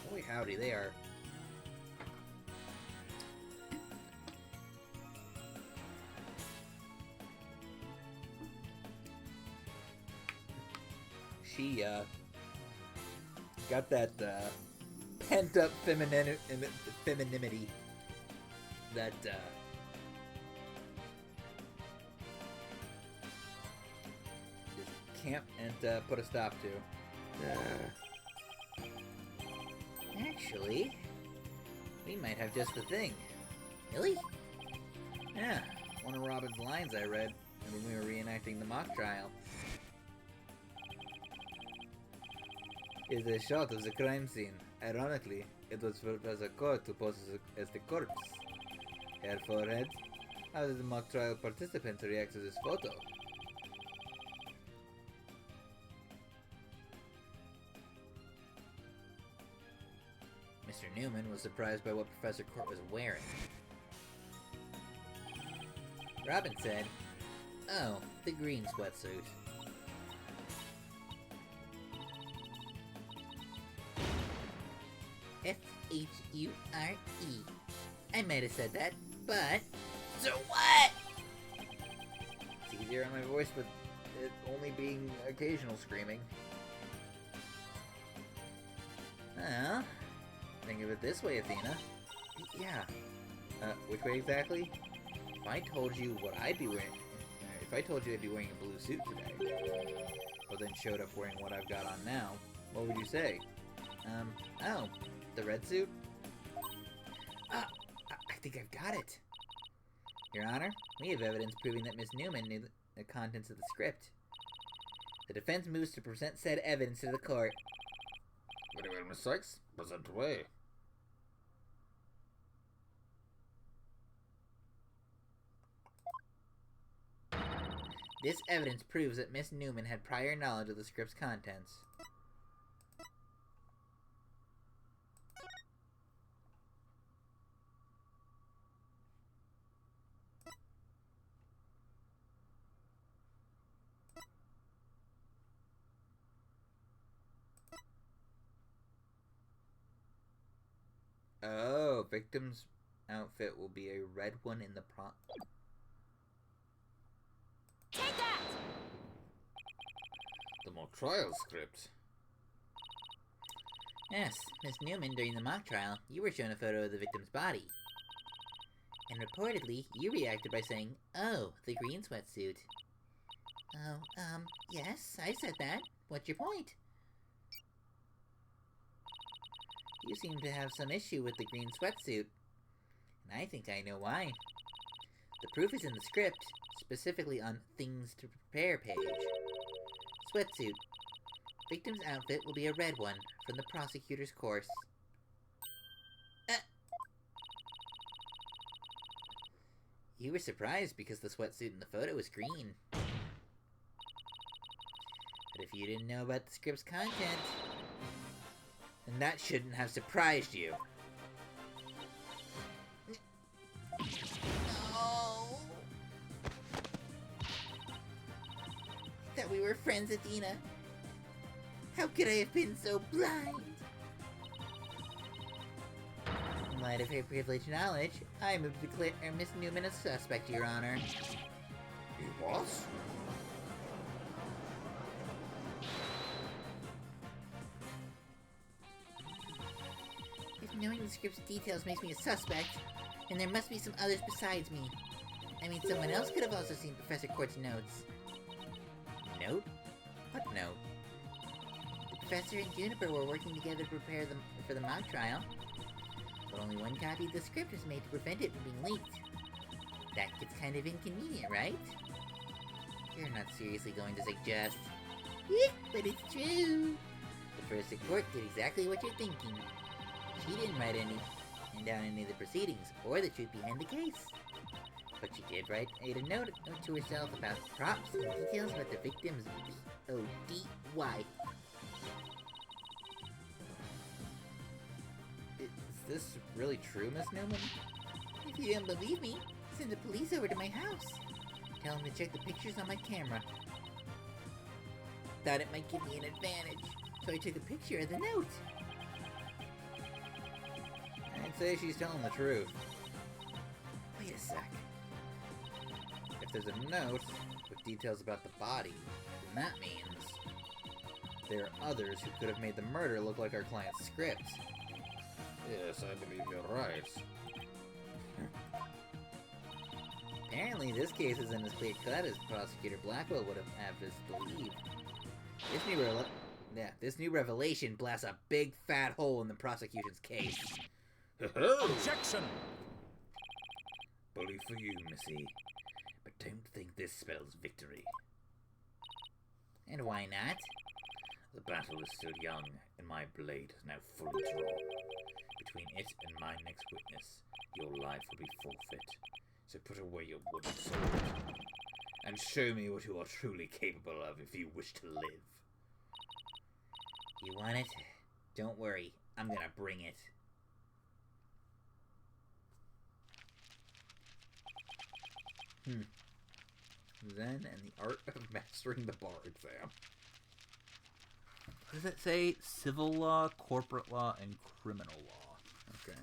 Holy howdy, they are. She, got that, pent-up femininity that, just can't put a stop to. Actually, we might have just the thing. Really? Yeah, one of Robin's lines I read when we were reenacting the mock trial. Is a shot of the crime scene. Ironically, it was Professor Court who poses as the corpse. Her forehead. How did the mock trial participants react to this photo? Mr. Newman was surprised by what Professor Court was wearing. Robin said, "Oh, the green sweatsuit." F-H-U-R-E. I might have said that, but... So what? It's easier on my voice, but it only being occasional screaming. Oh, think of it this way, Athena. Yeah. Which way exactly? If I told you what I'd be wearing... If I told you I'd be wearing a blue suit today, but then showed up wearing what I've got on now, what would you say? Oh, the red suit? I think I've got it. Your Honor, we have evidence proving that Miss Newman knew the contents of the script. The defense moves to present said evidence to the court. Very well, Miss Sykes. Present away. This evidence proves that Miss Newman had prior knowledge of the script's contents. Oh, victim's outfit will be a red one in the prompt. Take that! The mock trial script. Yes, Miss Newman, during the mock trial, you were shown a photo of the victim's body. And reportedly, you reacted by saying, "Oh, the green sweatsuit." Oh, yes, I said that. What's your point? You seem to have some issue with the green sweatsuit. And I think I know why. The proof is in the script, specifically on Things to Prepare page. Sweatsuit. Victim's outfit will be a red one from the prosecutor's course. You were surprised because the sweatsuit in the photo was green. But if you didn't know about the script's content, then that shouldn't have surprised you. No! I thought we were friends, Athena. How could I have been so blind? In light of her privileged knowledge, I move to declare Miss Newman a suspect, Your Honor. You what? If knowing the script's details makes me a suspect, then there must be some others besides me. I mean, someone else could have also seen Professor Court's notes. Note? What note? The Professor and Juniper were working together to prepare for the mock trial, but only one copy of the script was made to prevent it from being leaked. That gets kind of inconvenient, right? You're not seriously going to suggest... but it's true! The Professor Court did exactly what you're thinking. She didn't write down any of the proceedings, or the truth behind the case. But she did write a note to herself about props and details about the victim's PODY. Is this really true, Miss Newman? If you don't believe me, send the police over to my house. Tell them to check the pictures on my camera. Thought it might give me an advantage, so I took a picture of the note. I'd say she's telling the truth. Wait a sec. If there's a note with details about the body, then that means there are others who could have made the murder look like our client's script. Yes, I believe you're right. Apparently, this case isn't as clear-cut as Prosecutor Blackwell would have us believe. This new revelation blasts a big fat hole in the prosecution's case. Objection! Bully for you, Missy. But don't think this spells victory. And why not? The battle is still young, and my blade is now fully drawn. Between it and my next witness, your life will be forfeit. So put away your wooden sword, and show me what you are truly capable of if you wish to live. You want it? Don't worry, I'm gonna bring it. Zen and the Art of Mastering the Bar exam. What does it say? Civil law, corporate law, and criminal law. Okay.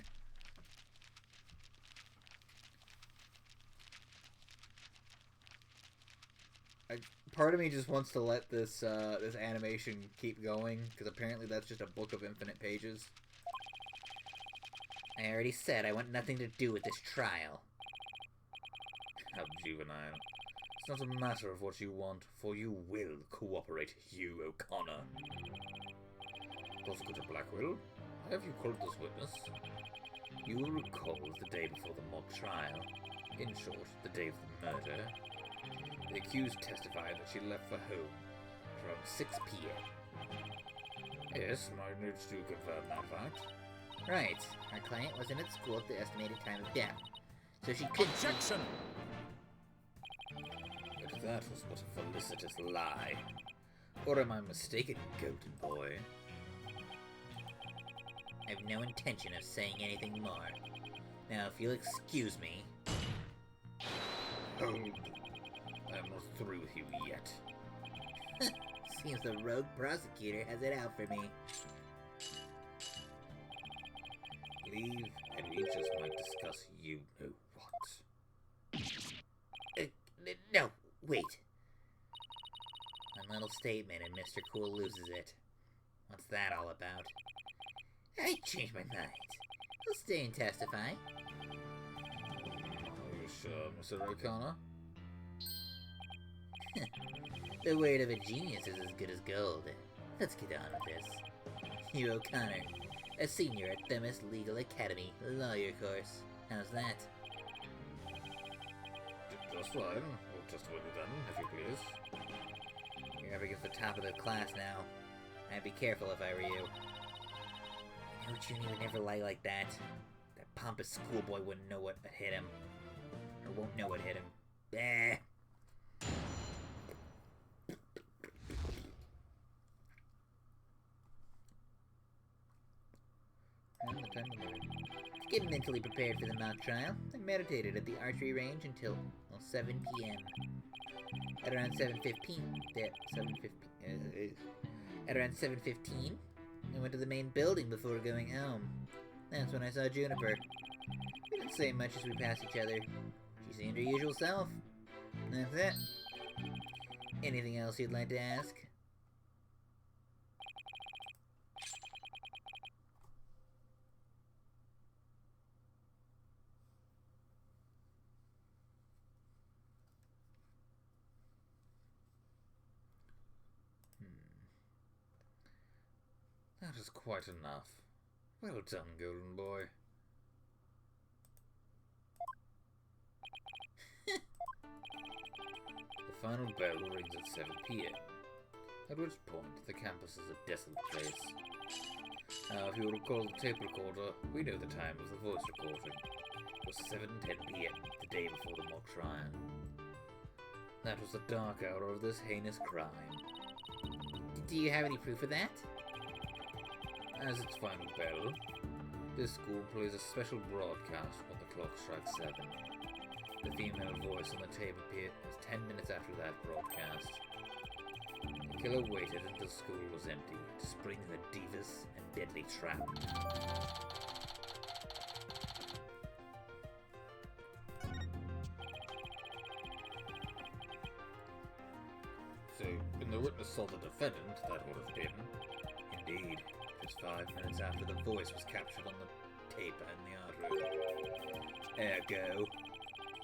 Part of me just wants to let this this animation keep going, because apparently that's just a book of infinite pages. I already said I want nothing to do with this trial. How juvenile. It's not a matter of what you want, for you will cooperate, Hugh O'Connor. Prosecutor Blackwell, why have you called this witness? You will recall the day before the mock trial. In short, the day of the murder. The accused testified that she left for home around 6 p.m. Yes, my notes do confirm that fact. Right. Our client wasn't at school at the estimated time of death, so she could... Objection! But that was but a felicitous lie. Or am I mistaken, goated boy? I have no intention of saying anything more. Now, if you'll excuse me... Hold. I'm not through with you yet. Seems the rogue prosecutor has it out for me. Leave, and we just might discuss you know what. No, wait. One little statement and Mr. Cool loses it. What's that all about? I changed my mind. I'll stay and testify. Are you sure, Mr. O'Connor? The word of a genius is as good as gold. Let's get on with this. Hugh O'Connor, a senior at Themis Legal Academy lawyer course. How's that? Just fine. Or just when you're done, if you please. You're up against the top of the class now. I'd be careful if I were you. I know Junie would never lie like that. That pompous schoolboy wouldn't know what hit him. Or won't know what hit him. Bah! Get mentally prepared for the mock trial. I meditated at the archery range until 7 p.m. At around 7:15, At around 7:15, I went to the main building before going home. That's when I saw Juniper. We didn't say much as we passed each other. She seemed her usual self. That's it. Anything else you'd like to ask? That is quite enough. Well done, golden boy. The final bell rings at 7 p.m., at which point the campus is a desolate place. Now, if you recall the tape recorder, we know the time of the voice recording. It was 7:10 p.m., the day before the mock trial. That was the dark hour of this heinous crime. Do you have any proof of that? As its final bell, this school plays a special broadcast when the clock strikes 7. The female voice on the tape appeared 10 minutes after that broadcast. The killer waited until school was empty to spring the devious and deadly trap. So, when the witness saw the defendant, that would have been... Indeed. Just 5 minutes after the voice was captured on the tape in the art room. Ergo,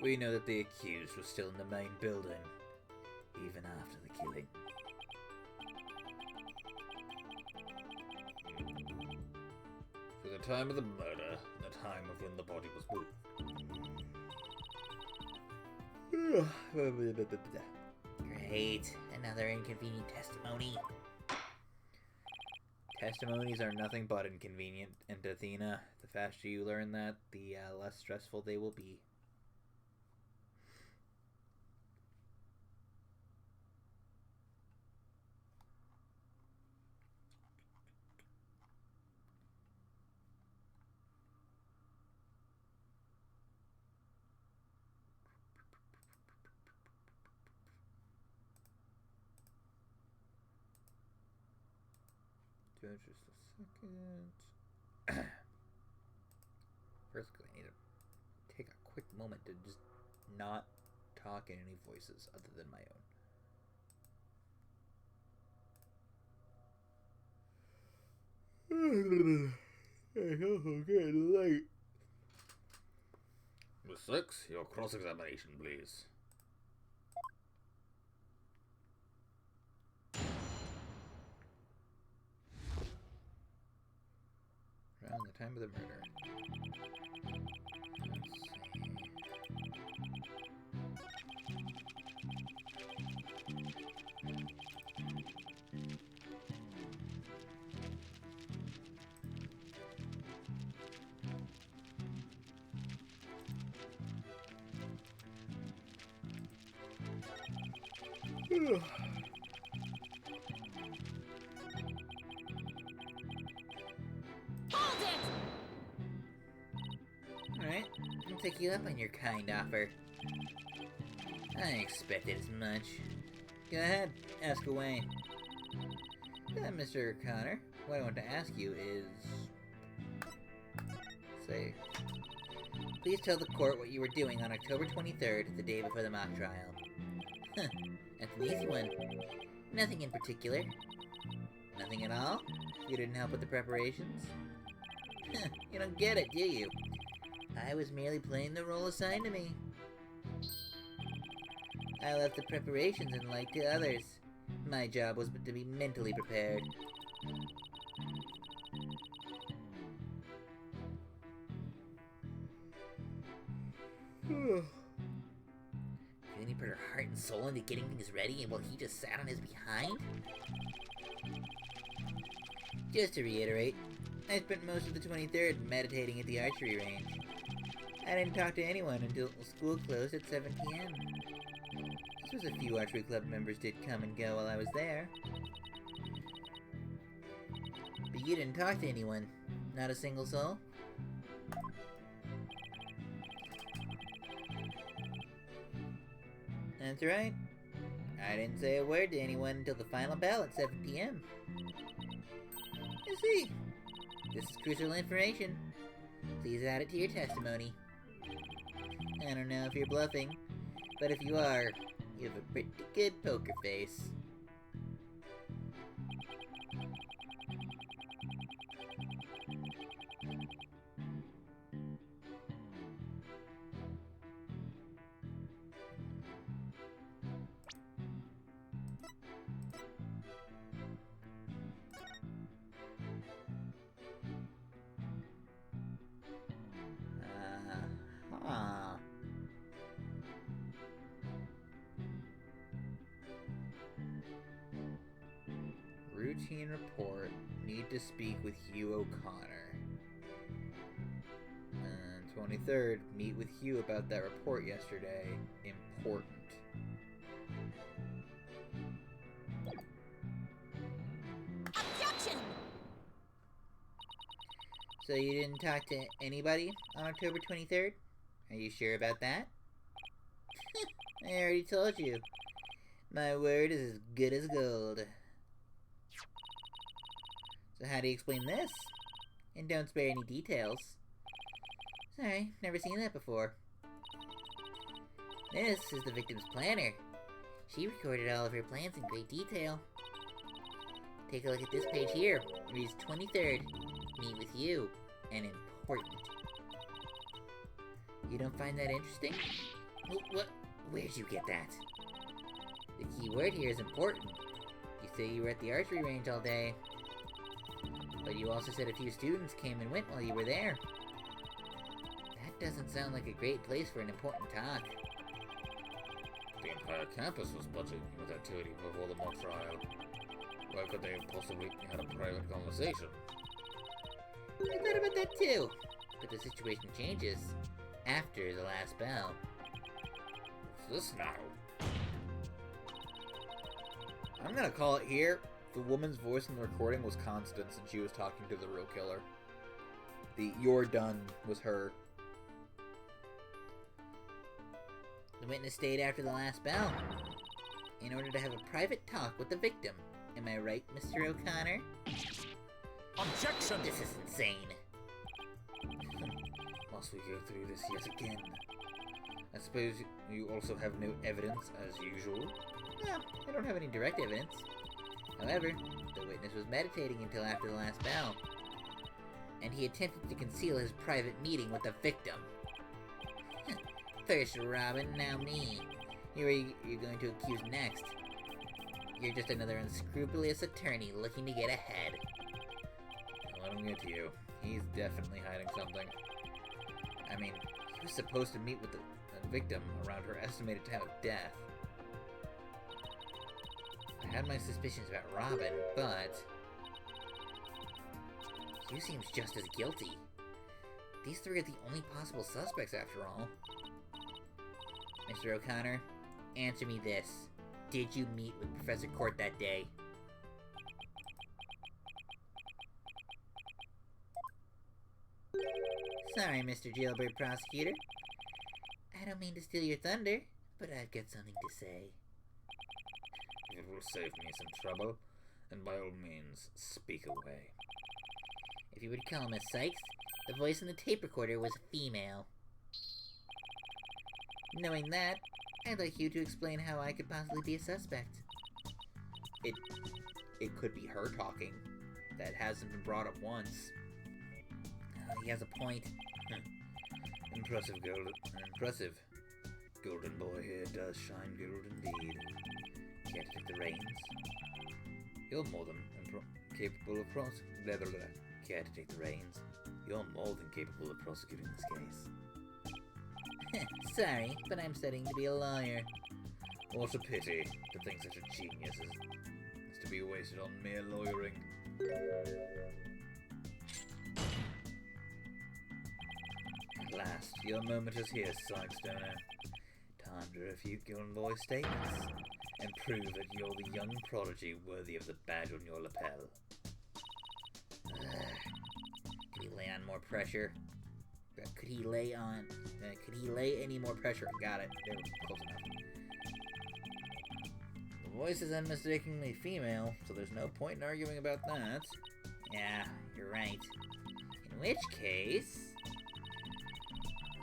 we know that the accused was still in the main building, even after the killing. For the time of the murder, the time of when the body was moved. Great. Another inconvenient testimony. Testimonies are nothing but inconvenient, and Athena, the faster you learn that, the less stressful they will be. Just a second. First, I need to take a quick moment to just not talk in any voices other than my own. It's also getting late. Miss Six, your cross-examination, please. Around the time of the murder. Let's see. Alright, I'll take you up on your kind offer. I expected as much. Go ahead, ask away. Mr. Connor, what I want to ask you is... Say... Please tell the court what you were doing on October 23rd, the day before the mock trial. Huh, that's an easy one. Nothing in particular. Nothing at all? You didn't help with the preparations? You don't get it, do you? I was merely playing the role assigned to me. I left the preparations and light to others. My job was to be mentally prepared. Really put her heart and soul into getting things ready, and while he just sat on his behind? Just to reiterate, I spent most of the 23rd meditating at the archery range. I didn't talk to anyone until school closed at 7 p.m. This was a few archery club members did come and go while I was there. But you didn't talk to anyone? Not a single soul? That's right. I didn't say a word to anyone until the final bell at 7 p.m. I see. This is crucial information. Please add it to your testimony. I don't know if you're bluffing, but if you are, you have a pretty good poker face. Uh-huh. Routine report. Need to speak with Hugh O'Connor. And 23rd, meet with Hugh about that report yesterday. Important. Objection! So you didn't talk to anybody on October 23rd? Are you sure about that? I already told you. My word is as good as gold. So how do you explain this? And don't spare any details. Sorry, never seen that before. This is the victim's planner. She recorded all of her plans in great detail. Take a look at this page here. It reads 23rd. Meet with you. And important. You don't find that interesting? What? Where'd you get that? The key word here is important. You say you were at the archery range all day. But you also said a few students came and went while you were there. That doesn't sound like a great place for an important talk. The entire campus was buzzing with activity before the mock trial. Why could they have possibly had a private conversation? I thought about that too. But the situation changes after the last bell. What's this now? I'm gonna call it here. The woman's voice in the recording was Constance, and she was talking to the real killer. The "you're done" was her. The witness stayed after the last bell in order to have a private talk with the victim. Am I right, Mr. O'Connor? Objection! This is insane. Must we go through this yet again? I suppose you also have no evidence, as usual? No, I don't have any direct evidence. However, the witness was meditating until after the last bell, and he attempted to conceal his private meeting with the victim. First Robin, now me. Who are you going to accuse next? You're just another unscrupulous attorney looking to get ahead. Let him get to you. He's definitely hiding something. I mean, he was supposed to meet with the victim around her estimated time of death. I had my suspicions about Robin, but Hugh seems just as guilty. These three are the only possible suspects after all. Mr. O'Connor, answer me this. Did you meet with Professor Court that day? Sorry, Mr. Jailbird Prosecutor. I don't mean to steal your thunder, but I've got something to say. If it will save me some trouble, then by all means, speak away. If you would call Miss Sykes, the voice in the tape recorder was a female. Knowing that, I'd like you to explain how I could possibly be a suspect. It could be her talking. That hasn't been brought up once. He has a point. Impressive, impressive. Golden boy here does shine gold indeed. Can't take the reins. You're more than capable of prosecuting. Care to take the reins? You're more than capable of prosecuting this case. Sorry, but I'm studying to be a lawyer. What a pity to think such a genius is to be wasted on mere lawyering. At last, your moment is here, Sykes-Stoner. Time to refute Gildenboy's statements and prove that you're the young prodigy worthy of the badge on your lapel. Could he lay on more pressure? Could he lay any more pressure? Got it. They were close enough. voice is unmistakably female, so there's no point in arguing about that. Yeah, you're right. In which case...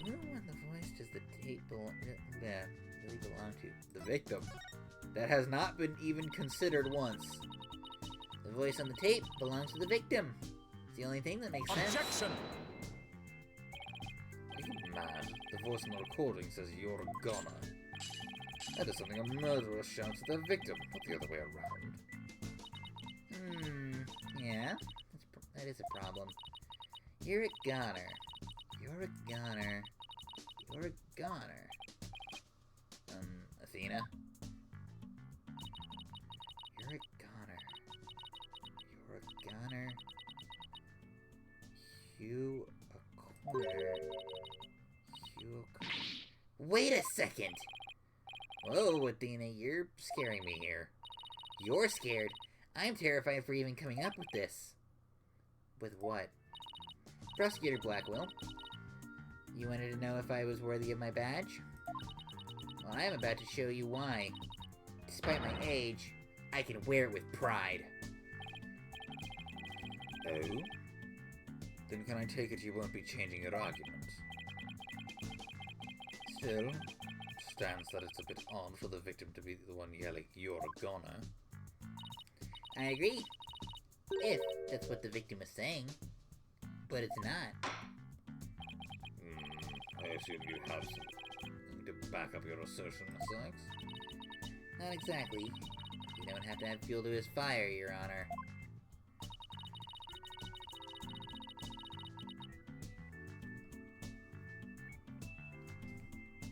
Who and the voice does the tape really belong to? The victim. That has not been even considered once. The voice on the tape belongs to the victim. It's the only thing that makes sense. Objection! Are you mad? The voice on the recording says you're a goner. That is something a murderer shouts at their victim, not the other way around. Yeah, that is a problem. You're a goner. You're a goner. You're a goner. Athena? You're a goner. You're a goner. You a corner. You a corner. Wait a second! Whoa, Athena, you're scaring me here. You're scared. I'm terrified for even coming up with this. With what? Prosecutor Blackwell. You wanted to know if I was worthy of my badge? Well, I am about to show you why. Despite my age, I can wear it with pride. Oh? Then can I take it you won't be changing your argument? Still, stands that it's a bit odd for the victim to be the one yelling, "You're a goner." I agree. If that's what the victim is saying. But it's not. I assume you have something to back up your assertion, Sykes? Not exactly. You don't have to add fuel to his fire, Your Honor.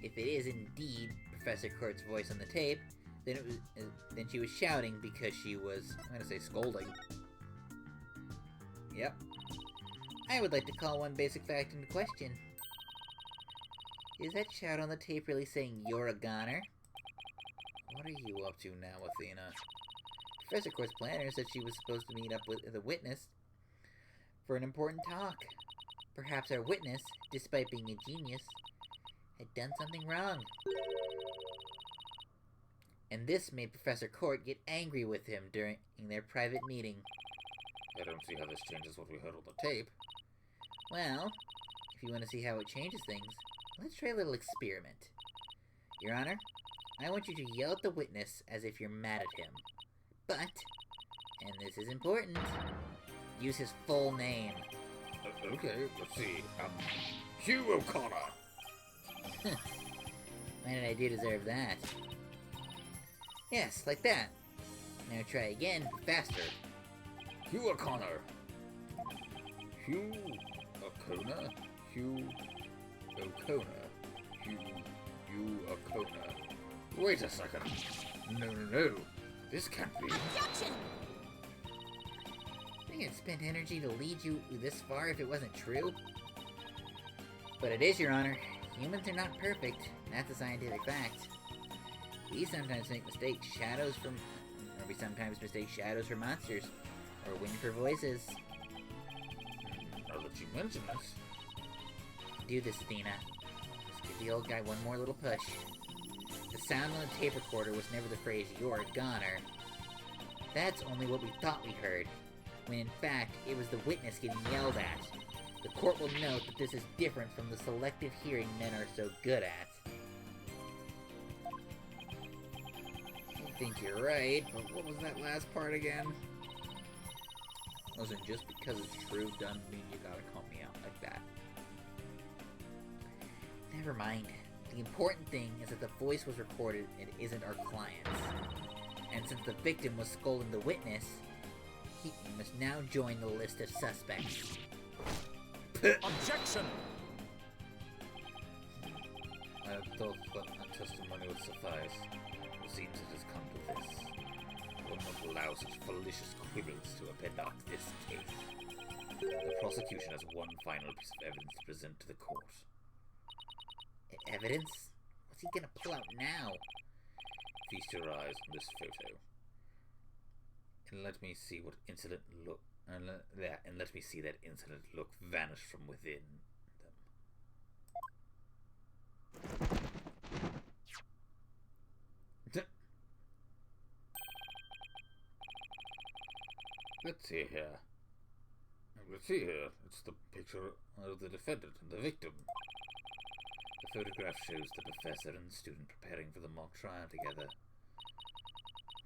If it is indeed Professor Court's voice on the tape, then she was shouting because she was, I'm gonna say, scolding. Yep. I would like to call one basic fact into question. Is that shout on the tape really saying you're a goner? What are you up to now, Athena? Professor Court's planner said she was supposed to meet up with the witness for an important talk. Perhaps our witness, despite being a genius, had done something wrong. And this made Professor Court get angry with him during their private meeting. I don't see how this changes what we heard on the tape. Well, if you want to see how it changes things, let's try a little experiment. Your Honor, I want you to yell at the witness as if you're mad at him. But, and this is important, use his full name. Okay, let's see. Hugh O'Connor! Why did I deserve that? Yes, like that. Now try again, faster. Hugh O'Connor! Hugh O'Connor? Hugh O'Connor? Hugh O'Connor. Wait a second. No. This can't be. Objection! I think I'd spend energy to lead you this far if it wasn't true. But it is, Your Honor. Humans are not perfect. That's a scientific fact. We sometimes make mistakes, we sometimes mistake shadows for monsters, or wind for voices. Now that you mention this. Do this, Athena. Just give the old guy one more little push. The sound on the tape recorder was never the phrase, "You're a goner." That's only what we thought we heard, when in fact, it was the witness getting yelled at. The court will note that this is different from the selective hearing men are so good at. I think you're right, but what was that last part again? Listen, just because it's true doesn't mean you gotta call me out like that. Never mind. The important thing is that the voice was recorded and isn't our client's. And since the victim was scolding the witness, he must now join the list of suspects. Objection! I had thought that a testimony would suffice. It seems it has come to this. I will not allow such fallacious quibbles to append this case. The prosecution has one final piece of evidence to present to the court. Evidence? What's he gonna pull out now? Feast your eyes on this photo. And let me see what incident look and let me see that incident look vanish from within them. Let's see here. Let's see here. It's the picture of the defendant and the victim. The photograph shows the professor and the student preparing for the mock trial together.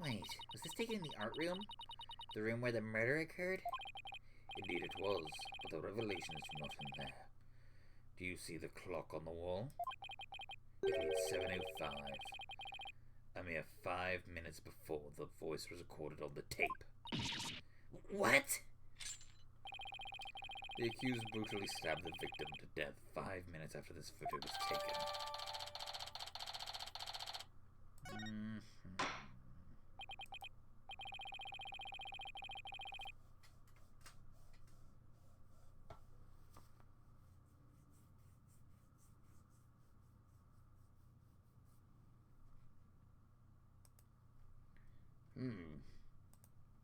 Wait, was this taken in the art room? The room where the murder occurred? Indeed it was, but the revelation is not in there. Do you see the clock on the wall? It reads 7:05. A mere 5 minutes before the voice was recorded on the tape. What? The accused brutally stabbed the victim to death 5 minutes after this photo was taken.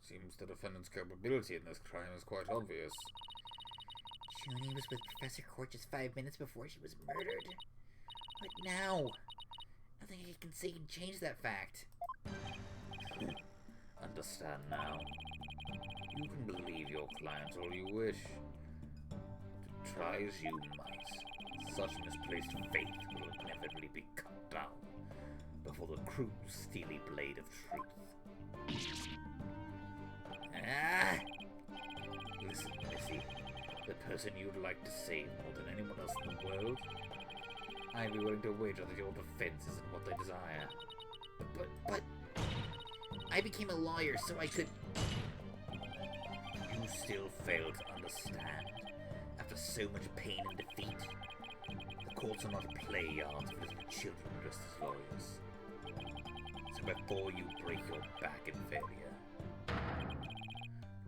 Seems the defendant's culpability in this crime is quite obvious. Junie was with Professor Court just 5 minutes before she was murdered. What now? Nothing I can say can change that fact. Understand now. You can believe your client all you wish. To try as you might, such misplaced faith will inevitably be cut down before the crude, steely blade of truth. Ah! Listen, Missy. The person you'd like to save more than anyone else in the world, I'd be willing to wager that your defense isn't what they desire. But... I became a lawyer so I could... You still fail to understand. After so much pain and defeat, the courts are not a play yard for little children dressed as lawyers. So before you break your back in failure,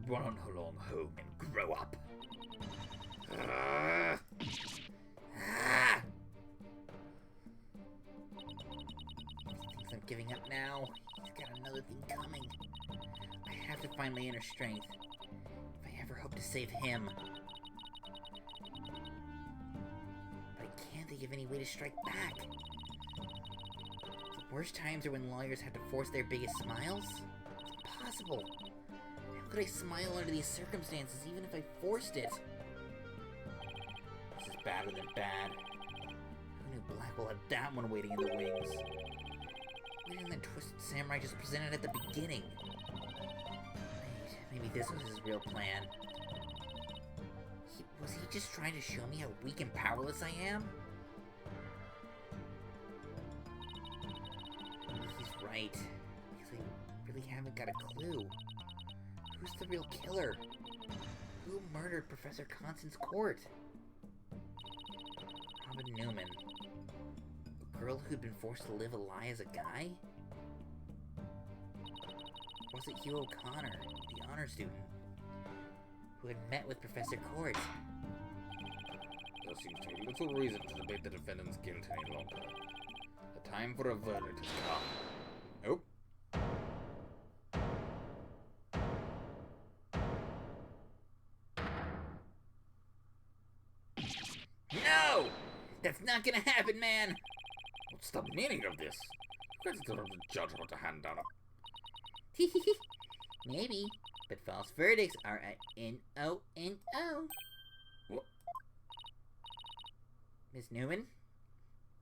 run along home and grow up. Ah! He thinks I'm giving up now. He's got another thing coming. I have to find my inner strength. If I ever hope to save him. But I can't think of any way to strike back. The worst times are when lawyers have to force their biggest smiles. It's impossible. How could I smile under these circumstances even if I forced it? This is badder than bad. Who knew Black will have that one waiting in the wings? Why didn't that Twisted Samurai just present it at the beginning? Wait, maybe this was his real plan. Was he just trying to show me how weak and powerless I am? He's right. Because I really haven't got a clue. Who's the real killer? Who murdered Professor Constance Court? Robin Newman. A girl who'd been forced to live a lie as a guy? Or was it Hugh O'Connor, the honor student, who had met with Professor Court? There seems to be little reason to debate the defendant's guilt any longer. The time for a verdict has come. Oh. No! That's not gonna happen, man! What's the meaning of this? You guys don't have the judge about to hand down a... Maybe, but false verdicts are a N-O-N-O. What? Miss Newman,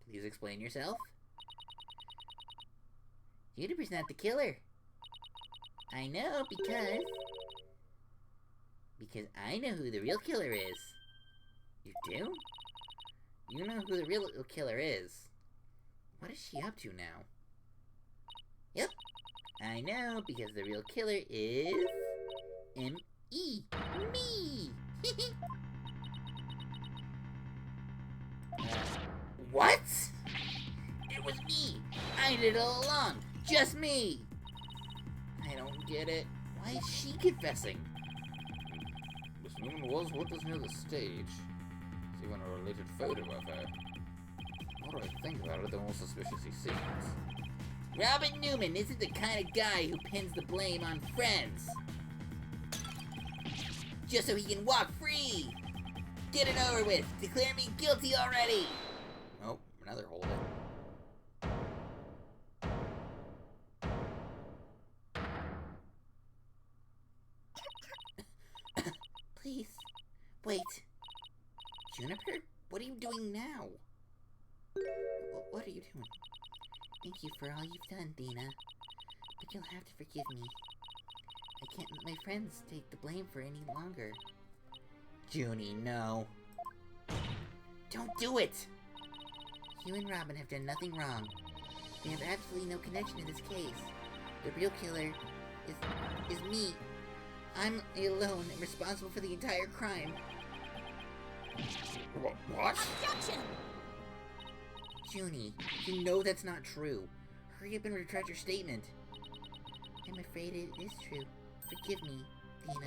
please explain yourself. Juniper's not the killer. I know because I know who the real killer is. You do? You know who the real killer is. What is she up to now? Yep, I know because the real killer is M.E. Me. What? It was me. I did it all along. Just me. I don't get it. Why is she confessing? Miss Newman was with us near the stage. See when a related photo of her. The more I think about it, the more suspicious he seems. Robin Newman isn't the kind of guy who pins the blame on friends. Just so he can walk free. Get it over with. Declare me guilty already. Oh, another hold it. Wait. Juniper? What are you doing now? What are you doing? Thank you for all you've done, Dina. But you'll have to forgive me. I can't let my friends take the blame for any longer. Junie, no. Don't do it! You and Robin have done nothing wrong. They have absolutely no connection to this case. The real killer is me. I'm alone and responsible for the entire crime. What? Objection! Junie, you know that's not true. Hurry up and retract your statement. I'm afraid it is true. Forgive me, Dina.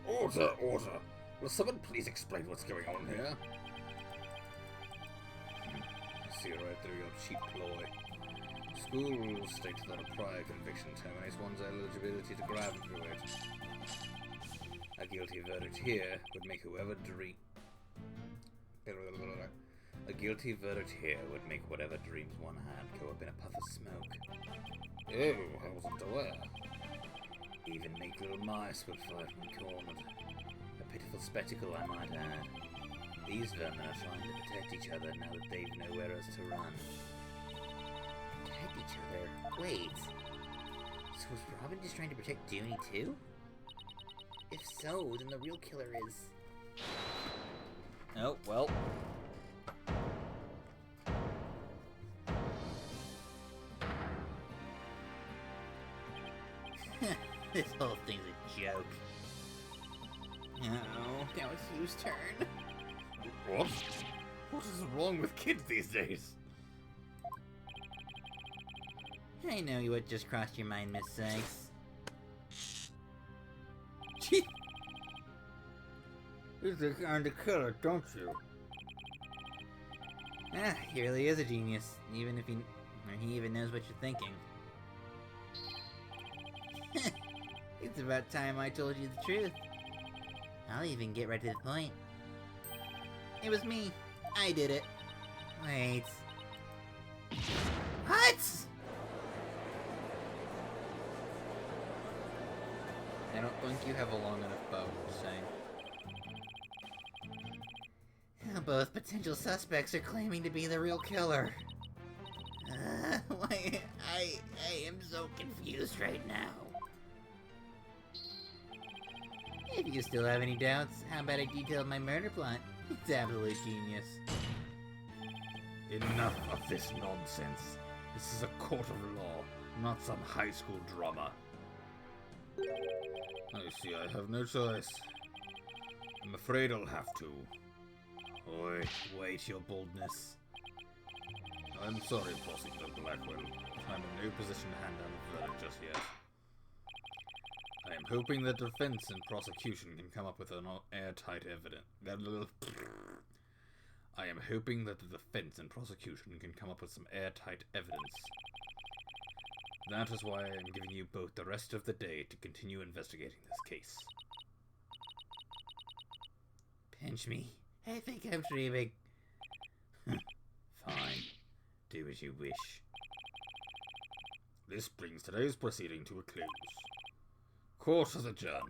Order, order. Will someone please explain what's going on here? I see right through your cheap ploy. School rules state that a prior conviction terminates one's eligibility to grab through it. A guilty verdict here would make whoever A guilty verdict here would make whatever dreams one had go up in a puff of smoke. Oh, I wasn't aware. Even make little mice would fight when cornered. A pitiful spectacle, I might add. These vermin are trying to protect each other now that they've nowhere else to run. Protect each other? Wait. So is Robin just trying to protect Junie too? If so, then the real killer is... Oh, well. This whole thing's a joke. Oh, now it's Hugh's turn. What? What is wrong with kids these days? I know what just crossed your mind, Miss Sykes. You think I'm the killer, don't you? Ah, he really is a genius, even if he even knows what you're thinking. It's about time I told you the truth. I'll even get right to the point. It was me. I did it. Wait. What? I don't think you have a long enough bow, just saying. Both potential suspects are claiming to be the real killer. Why, I am so confused right now. If you still have any doubts, how about I detail my murder plot? It's absolute genius. Enough of this nonsense. This is a court of law, not some high school drama. I see I have no choice. I'm afraid I'll have to. Oi, wait your boldness. I'm sorry, Prosecutor Blackwell. I'm in no position to hand down a verdict just yet. I am hoping that defense and prosecution can come up with an airtight evidence. I am hoping that the defense and prosecution can come up with some airtight evidence. That is why I am giving you both the rest of the day to continue investigating this case. Pinch me. I think I'm dreaming. Fine. Do as you wish. This brings today's proceeding to a close. Court is adjourned.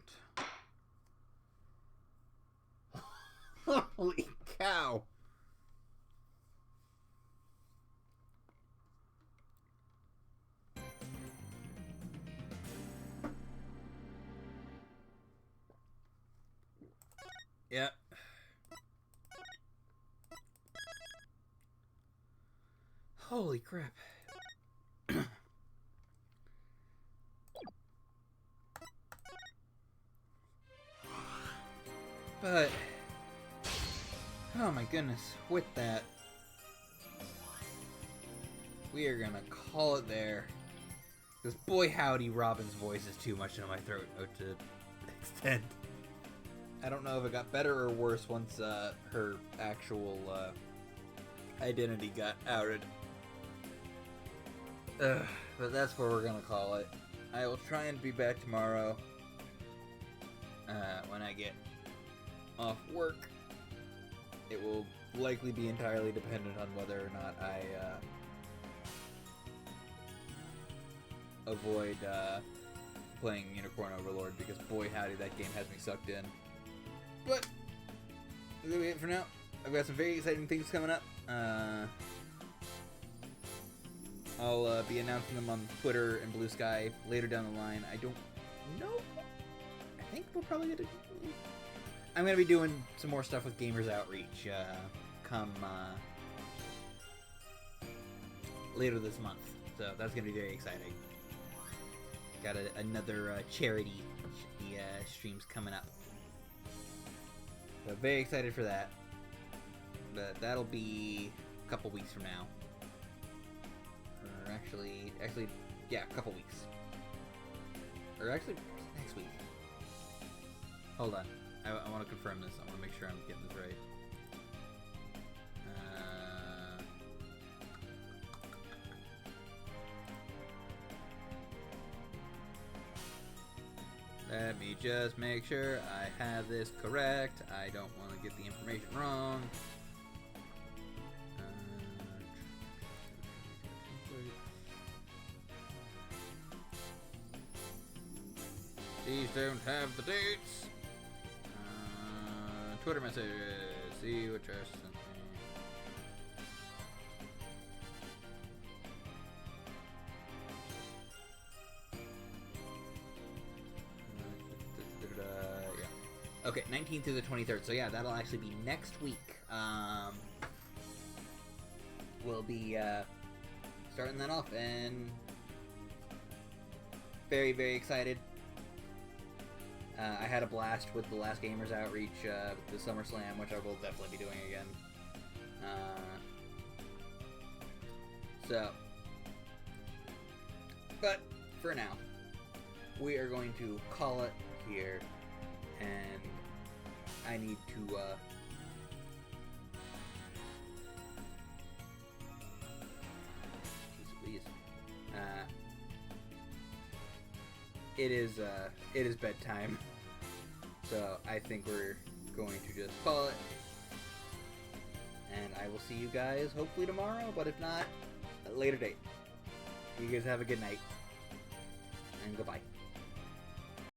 Holy cow! Yep. Holy crap. But, oh my goodness, with that, we are gonna call it there. Because boy howdy, Robin's voice is too much in my throat to extend. I don't know if it got better or worse once her actual identity got outed. But that's where we're gonna call it. I will try and be back tomorrow when I get off work. It will likely be entirely dependent on whether or not I avoid playing Unicorn Overlord, because boy howdy, that game has me sucked in. But that's gonna be it for now. I've got some very exciting things coming up. I'll be announcing them on Twitter and Blue Sky later down the line. I don't know. I think we're probably gonna. I'm gonna be doing some more stuff with Gamers Outreach come later this month, so that's gonna be very exciting. Got another charity streams coming up, so very excited for that. But that'll be a couple weeks from now, or actually, yeah, a couple weeks, or actually next week. Hold on. I want to confirm this. I want to make sure I'm getting this right. Let me just make sure I have this correct. I don't want to get the information wrong. These don't have the dates. Twitter messages. See what Josh sent me. Yeah. Okay, 19th through the 23rd. So yeah, that'll actually be next week. We'll be starting that off, and very, very excited. I had a blast with the last Gamers Outreach, the SummerSlam, which I will definitely be doing again. But for now, we are going to call it here, and I need to, it is bedtime, so I think we're going to just call it, and I will see you guys hopefully tomorrow, but if not, at a later date. You guys have a good night, and goodbye.